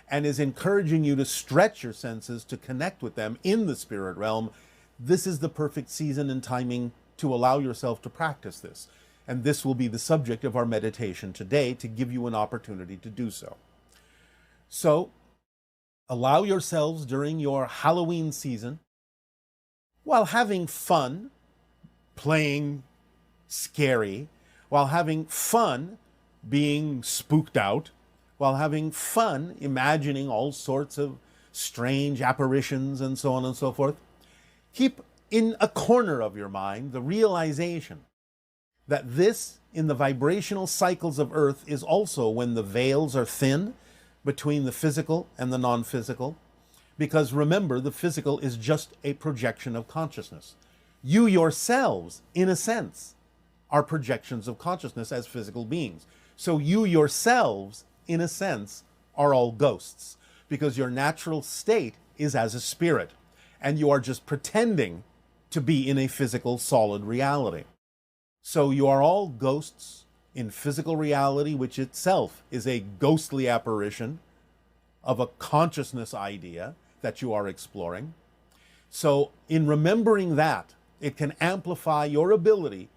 and is encouraging you to stretch your senses to connect with them in the spirit realm. This is the perfect season and timing to allow yourself to practice this. And this will be the subject of our meditation today, to give you an opportunity to do so. So, allow yourselves during your Halloween season, while having fun, playing scary, while having fun being spooked out, while having fun imagining all sorts of strange apparitions and so on and so forth, keep in a corner of your mind the realization that this, in the vibrational cycles of Earth, is also when the veils are thin between the physical and the non-physical. Because remember, the physical is just a projection of consciousness. You yourselves, in a sense, are projections of consciousness as physical beings. So you yourselves, in a sense, are all ghosts, because your natural state is as a spirit, and you are just pretending to be in a physical, solid reality. So you are all ghosts in physical reality, which itself is a ghostly apparition of a consciousness idea that you are exploring. So in remembering that, it can amplify your ability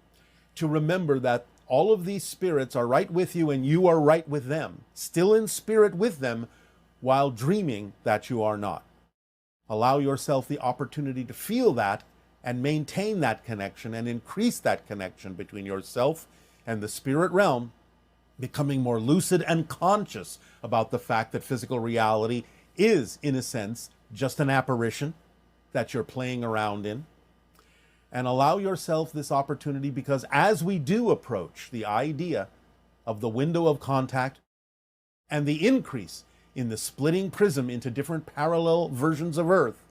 to remember that all of these spirits are right with you and you are right with them, still in spirit with them, while dreaming that you are not. Allow yourself the opportunity to feel that and maintain that connection and increase that connection between yourself and the spirit realm, becoming more lucid and conscious about the fact that physical reality is, in a sense, just an apparition that you're playing around in. And allow yourself this opportunity, because as we do approach the idea of the window of contact and the increase in the splitting prism into different parallel versions of Earth,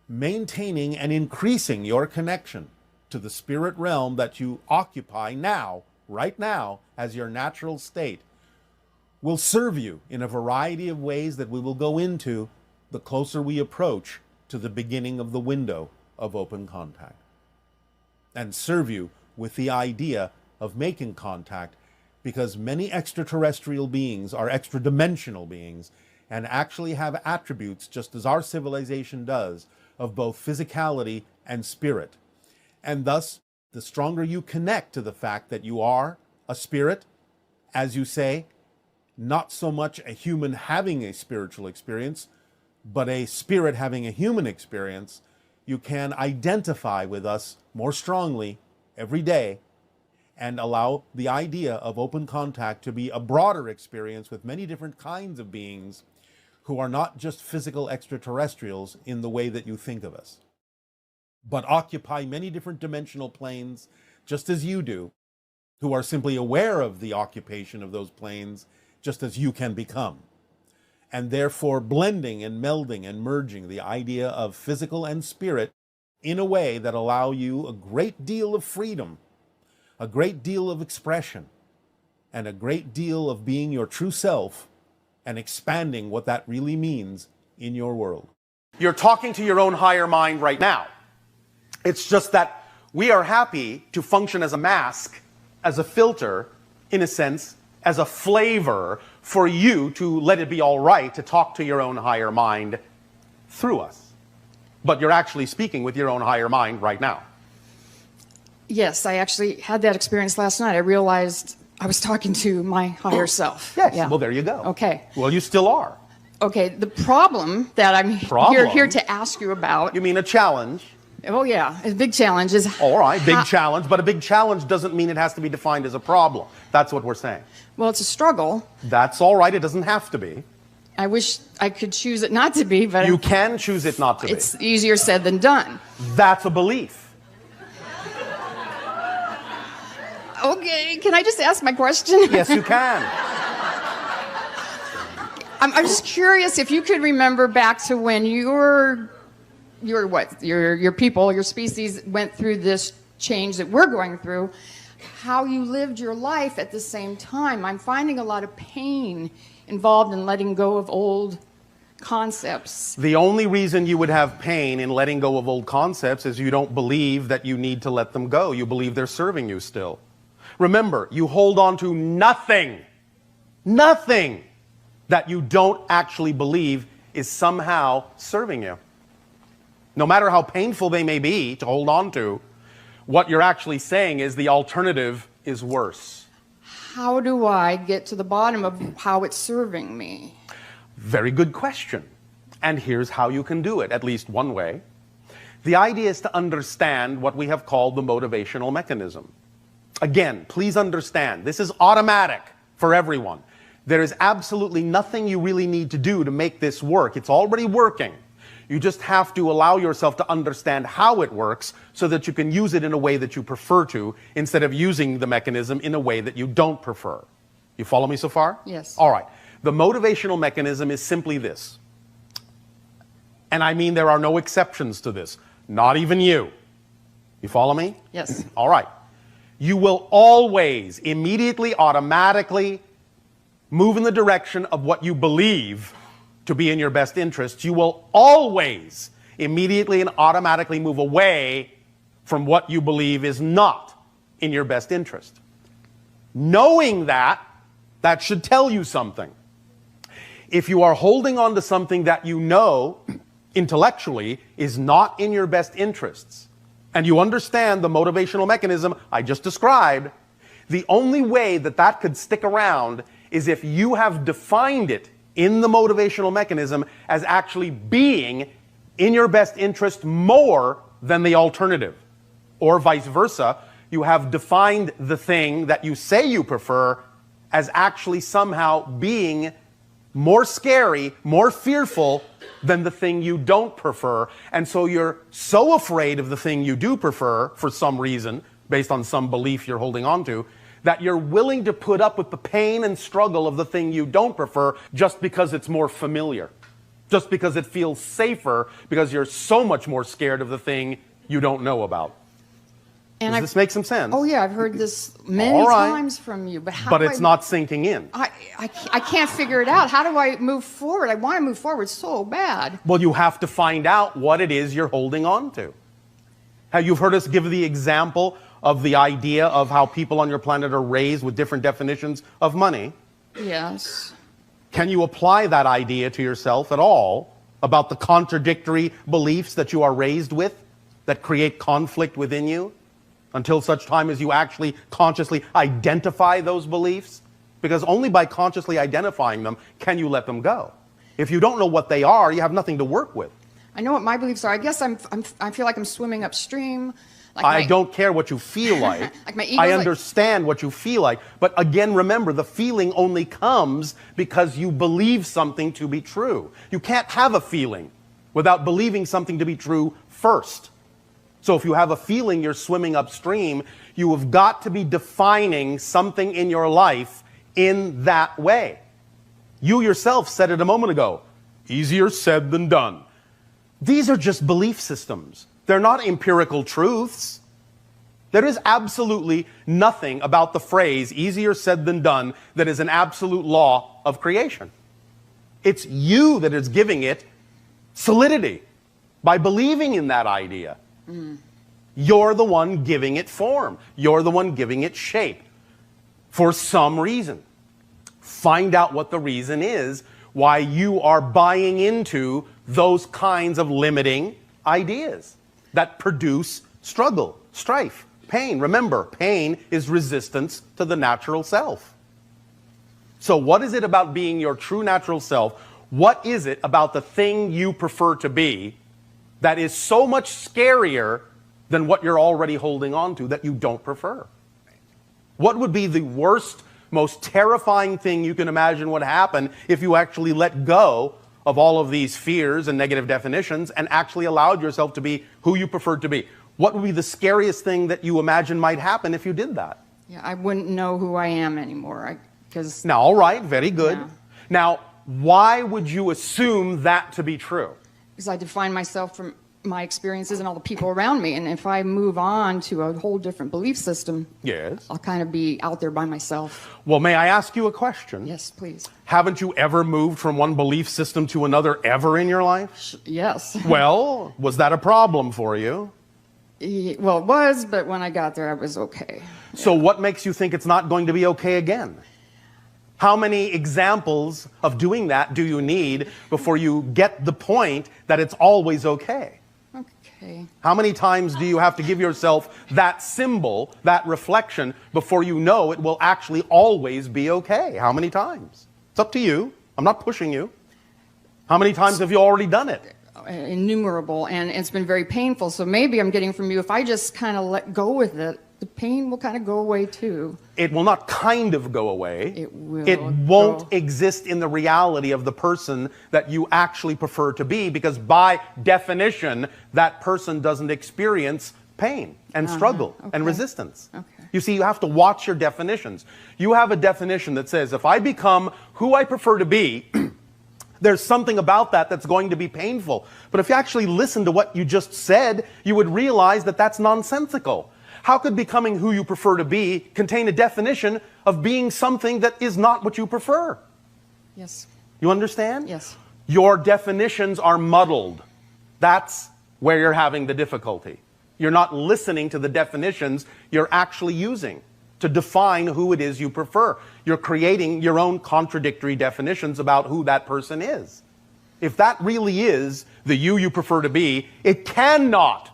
maintaining and increasing your connection to the spirit realm that you occupy now, right now, as your natural state, will serve you in a variety of ways that we will go into the closer we approach to the beginning of the window of open contact. And serve you with the idea of making contact, because many extraterrestrial beings are extra-dimensional beings and actually have attributes, just as our civilization does, of both physicality and spirit. And thus, the stronger you connect to the fact that you are a spirit, as you say, not so much a human having a spiritual experience, but a spirit having a human experience, you can identify with us more strongly every day and allow the idea of open contact to be a broader experience with many different kinds of beings who are not just physical extraterrestrials in the way that you think of us, but occupy many different dimensional planes just as you do, who are simply aware of the occupation of those planes just as you can become. And therefore blending and melding and merging the idea of physical and spirit in a way that allow you a great deal of freedom, a great deal of expression, and a great deal of being your true self and expanding what that really means in your world. You're talking to your own higher mind right now. It's just that we are happy to function as a mask, as a filter, in a sense, as a flavor for you to let it be all right to talk to your own higher mind through us. But you're actually speaking with your own higher mind right now. Yes, I actually had that experience last night. I realized I was talking to my higher self. Yes, Yeah. well, there you go. Okay. Well, you still are. Okay, the problem that I'm here to ask you about. You mean a challenge? Oh, yeah, a big challenge is. All right, big challenge, but a big challenge doesn't mean it has to be defined as a problem. That's what we're saying. Well, it's a struggle. That's all right, it doesn't have to be. I wish I could choose it not to be, but. You can choose it not to be. It's easier said than done. That's a belief. Okay, can I just ask my question? Yes, you can. I'm just curious if you could remember back to when your people, your species went through this change that we're going through, how you lived your life at the same time. I'm finding a lot of pain involved in letting go of old concepts. The only reason you would have pain in letting go of old concepts is you don't believe that you need to let them go. You believe they're serving you still. Remember, you hold on to nothing that you don't actually believe is somehow serving you. No matter how painful they may be to hold on to, what you're actually saying is the alternative is worse. How do I get to the bottom of how it's serving me? Very good question. And here's how you can do it, at least one way. The idea is to understand what we have called the motivational mechanism. Again, please understand, this is automatic for everyone. There is absolutely nothing you really need to do to make this work. It's already working. You just have to allow yourself to understand how it works so that you can use it in a way that you prefer to, instead of using the mechanism in a way that you don't prefer. You follow me so far? Yes. All right. The motivational mechanism is simply this. And I mean there are no exceptions to this. Not even you. You follow me? Yes. All right. You will always, immediately, automatically move in the direction of what you believe to be in your best interest. You will always, immediately and automatically move away from what you believe is not in your best interest. Knowing that, that should tell you something. If you are holding on to something that you know intellectually is not in your best interests, and you understand the motivational mechanism I just described, the only way that that could stick around is if you have defined it in the motivational mechanism as actually being in your best interest more than the alternative. Or vice versa, you have defined the thing that you say you prefer as actually somehow being more scary, more fearful than the thing you don't prefer. And so you're so afraid of the thing you do prefer for some reason, based on some belief you're holding on to, that you're willing to put up with the pain and struggle of the thing you don't prefer just because it's more familiar. Just because it feels safer, because you're so much more scared of the thing you don't know about. And Does this make some sense? Oh, yeah, I've heard this many times from you. But it's not sinking in. I can't figure it out. How do I move forward? I want to move forward so bad. Well, you have to find out what it is you're holding on to. You've heard us give the example of the idea of how people on your planet are raised with different definitions of money. Yes. Can you apply that idea to yourself at all about the contradictory beliefs that you are raised with that create conflict within you until such time as you actually consciously identify those beliefs? Because only by consciously identifying them can you let them go. If you don't know what they are, you have nothing to work with. I know what my beliefs are. I guess I feel like I'm swimming upstream. Like I don't care what you feel like. Like my ego, I understand what you feel like. But again, remember, the feeling only comes because you believe something to be true. You can't have a feeling without believing something to be true first. So if you have a feeling you're swimming upstream, you have got to be defining something in your life in that way. You yourself said it a moment ago. Easier said than done. These are just belief systems. They're not empirical truths. There is absolutely nothing about the phrase easier said than done that is an absolute law of creation. It's you that is giving it solidity by believing in that idea. You're the one giving it form. You're the one giving it shape for some reason. Find out what the reason is why you are buying into those kinds of limiting ideas that produce struggle, strife, pain. Remember, pain is resistance to the natural self. So what is it about being your true natural self? What is it about the thing you prefer to be that is so much scarier than what you're already holding on to that you don't prefer? What would be the worst, most terrifying thing you can imagine would happen if you actually let go of all of these fears and negative definitions and actually allowed yourself to be who you preferred to be? What would be the scariest thing that you imagine might happen if you did that? Yeah, I wouldn't know who I am anymore. Now, all right, very good. Yeah. Now, why would you assume that to be true? Because I define myself from my experiences and all the people around me. And if I move on to a whole different belief system, yes, I'll kind of be out there by myself. Well, may I ask you a question? Yes, please. Haven't you ever moved from one belief system to another ever in your life? Yes. Well, was that a problem for you? Well, it was, but when I got there, I was okay. So what makes you think it's not going to be okay again? How many examples of doing that do you need before you get the point that it's always okay? Okay. How many times do you have to give yourself that symbol, that reflection, before you know it will actually always be okay? How many times? It's up to you. I'm not pushing you. How many times have you already done it? Innumerable, and it's been very painful. So maybe I'm getting from you, if I just kind of let go with it, the pain will kind of go away too. It will not kind of go away. It will. It won't exist in the reality of the person that you actually prefer to be, because by definition, that person doesn't experience pain and struggle and resistance. Okay. You see, you have to watch your definitions. You have a definition that says, if I become who I prefer to be, there's something about that that's going to be painful. But if you actually listen to what you just said, you would realize that that's nonsensical. How could becoming who you prefer to be contain a definition of being something that is not what you prefer? Yes. You understand? Yes. Your definitions are muddled. That's where you're having the difficulty. You're not listening to the definitions you're actually using to define who it is you prefer. You're creating your own contradictory definitions about who that person is. If that really is the you prefer to be, it cannot,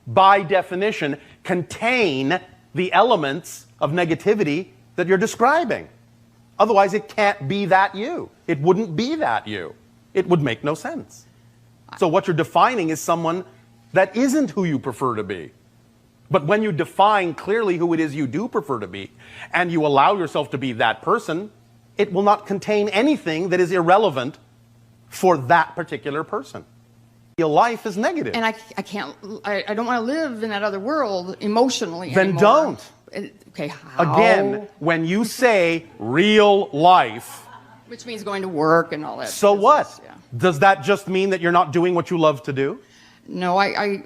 by definition, contain the elements of negativity that you're describing. Otherwise, it can't be that you. It wouldn't be that you. It would make no sense. So what you're defining is someone that isn't who you prefer to be. But when you define clearly who it is you do prefer to be, and you allow yourself to be that person, it will not contain anything that is irrelevant for that particular person. Your life is negative. And I don't want to live in that other world emotionally Then anymore. don't. Okay, how? Again, when you say real life, Which means going to work and all that. so business, what? yeah. Does that just mean that you're not doing what you love to do? No, I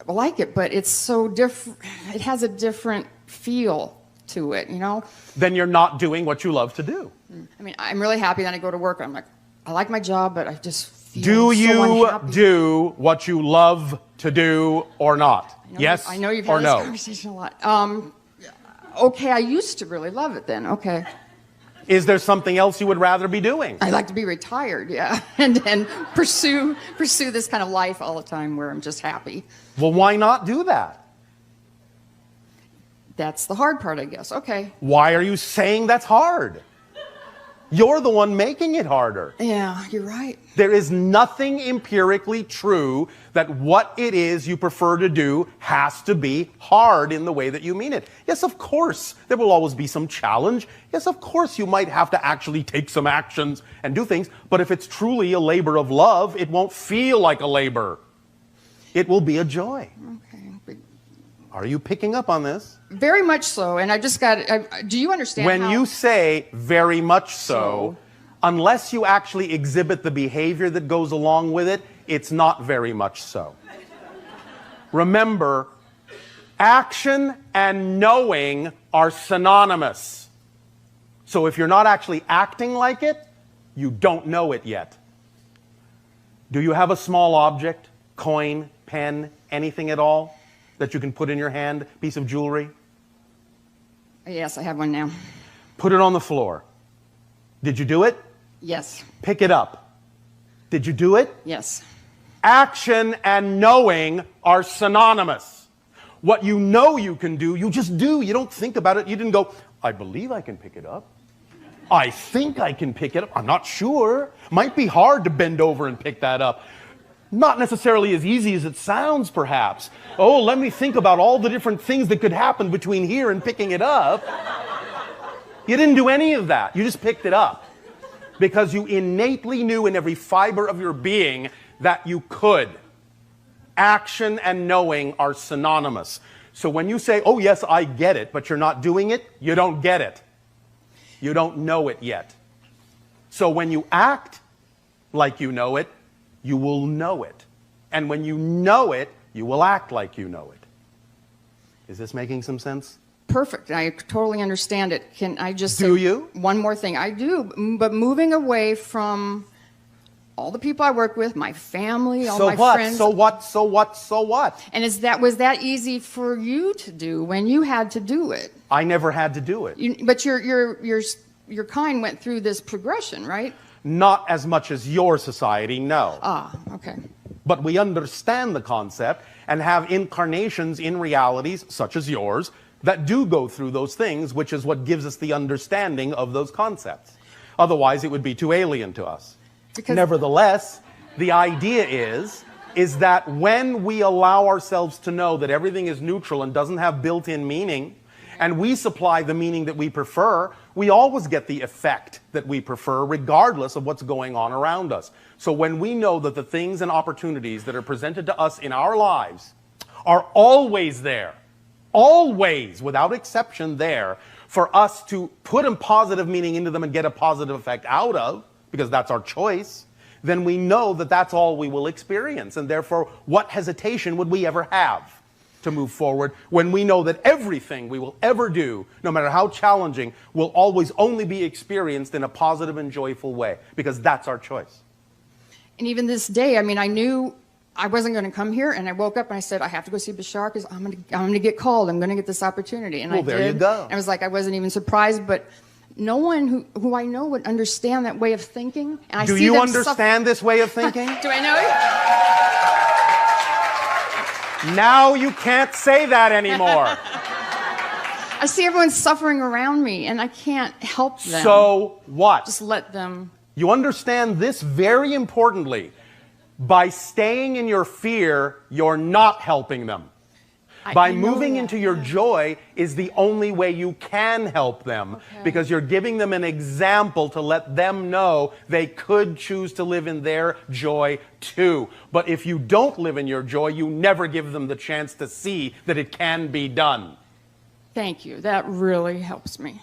like it, but it's so different. It has a different feel to it, you know? Then you're not doing what you love to do. I mean, I'm really happy that I go to work. I'm like, I like my job, but I just feel Do so you unhappy. do what you love to do or not? Yes I know you've or had this no? conversation a lot. Okay, I used to really love it then. Okay. Is there something else you would rather be doing? I'd like to be retired, yeah, and pursue this kind of life all the time where I'm just happy. Well, why not do that? That's the hard part, I guess. Okay. Why are you saying that's hard? You're the one making it harder. Yeah, you're right. There is nothing empirically true that what it is you prefer to do has to be hard in the way that you mean it. Yes, of course, there will always be some challenge. Yes, of course, you might have to actually take some actions and do things. But if it's truly a labor of love, it won't feel like a labor. It will be a joy. Okay. Are you picking up on this? Very much so. And I just got, do you understand When how... you say very much so, unless you actually exhibit the behavior that goes along with it, it's not very much so. Remember, action and knowing are synonymous. So if you're not actually acting like it, you don't know it yet. Do you have a small object, coin, pen, anything at all that you can put in your hand, piece of jewelry? Yes, I have one now. Put it on the floor. Did you do it? Yes. Pick it up. Did you do it? Yes. Action and knowing are synonymous. What you know you can do, you just do. You don't think about it. You didn't go, I believe I can pick it up. I think I can pick it up. I'm not sure. Might be hard to bend over and pick that up. Not necessarily as easy as it sounds, perhaps. Oh, let me think about all the different things that could happen between here and picking it up. You didn't do any of that. You just picked it up because you innately knew in every fiber of your being that you could. Action and knowing are synonymous. So when you say, oh, yes, I get it, but you're not doing it, you don't get it. You don't know it yet. So when you act like you know it, you will know it. And when you know it, you will act like you know it. Is this making some sense? Perfect. I totally understand it. Can I just Do say you? one more thing? I do, but moving away from all the people I work with, my family, all my friends. So what? And was that easy for you to do when you had to do it? I never had to do it. But your kind went through this progression, right? Not as much as your society, no. Ah, okay. But we understand the concept and have incarnations in realities, such as yours, that do go through those things, which is what gives us the understanding of those concepts. Otherwise, it would be too alien to us. Nevertheless, the idea is that when we allow ourselves to know that everything is neutral and doesn't have built-in meaning, and we supply the meaning that we prefer, we always get the effect that we prefer regardless of what's going on around us. So when we know that the things and opportunities that are presented to us in our lives are always there, always, without exception there, for us to put a positive meaning into them and get a positive effect out of, because that's our choice, then we know that that's all we will experience. And therefore, what hesitation would we ever have to move forward when we know that everything we will ever do, no matter how challenging, will always only be experienced in a positive and joyful way, because that's our choice. And even this day, I mean, I knew I wasn't going to come here, and I woke up and I said, I have to go see Bashar because I'm going to get called. I'm going to get this opportunity. And well, I did. There you go. And I was like, I wasn't even surprised, but no one who I know would understand that way of thinking. And I do see you them understand this way of thinking? Do I know it? Now you can't say that anymore. I see everyone suffering around me, and I can't help them. So what? Just let them. You understand this very importantly. By staying in your fear, you're not helping them. By moving into your joy is the only way you can help them, because you're giving them an example to let them know they could choose to live in their joy too. But if you don't live in your joy, you never give them the chance to see that it can be done. Thank you. That really helps me.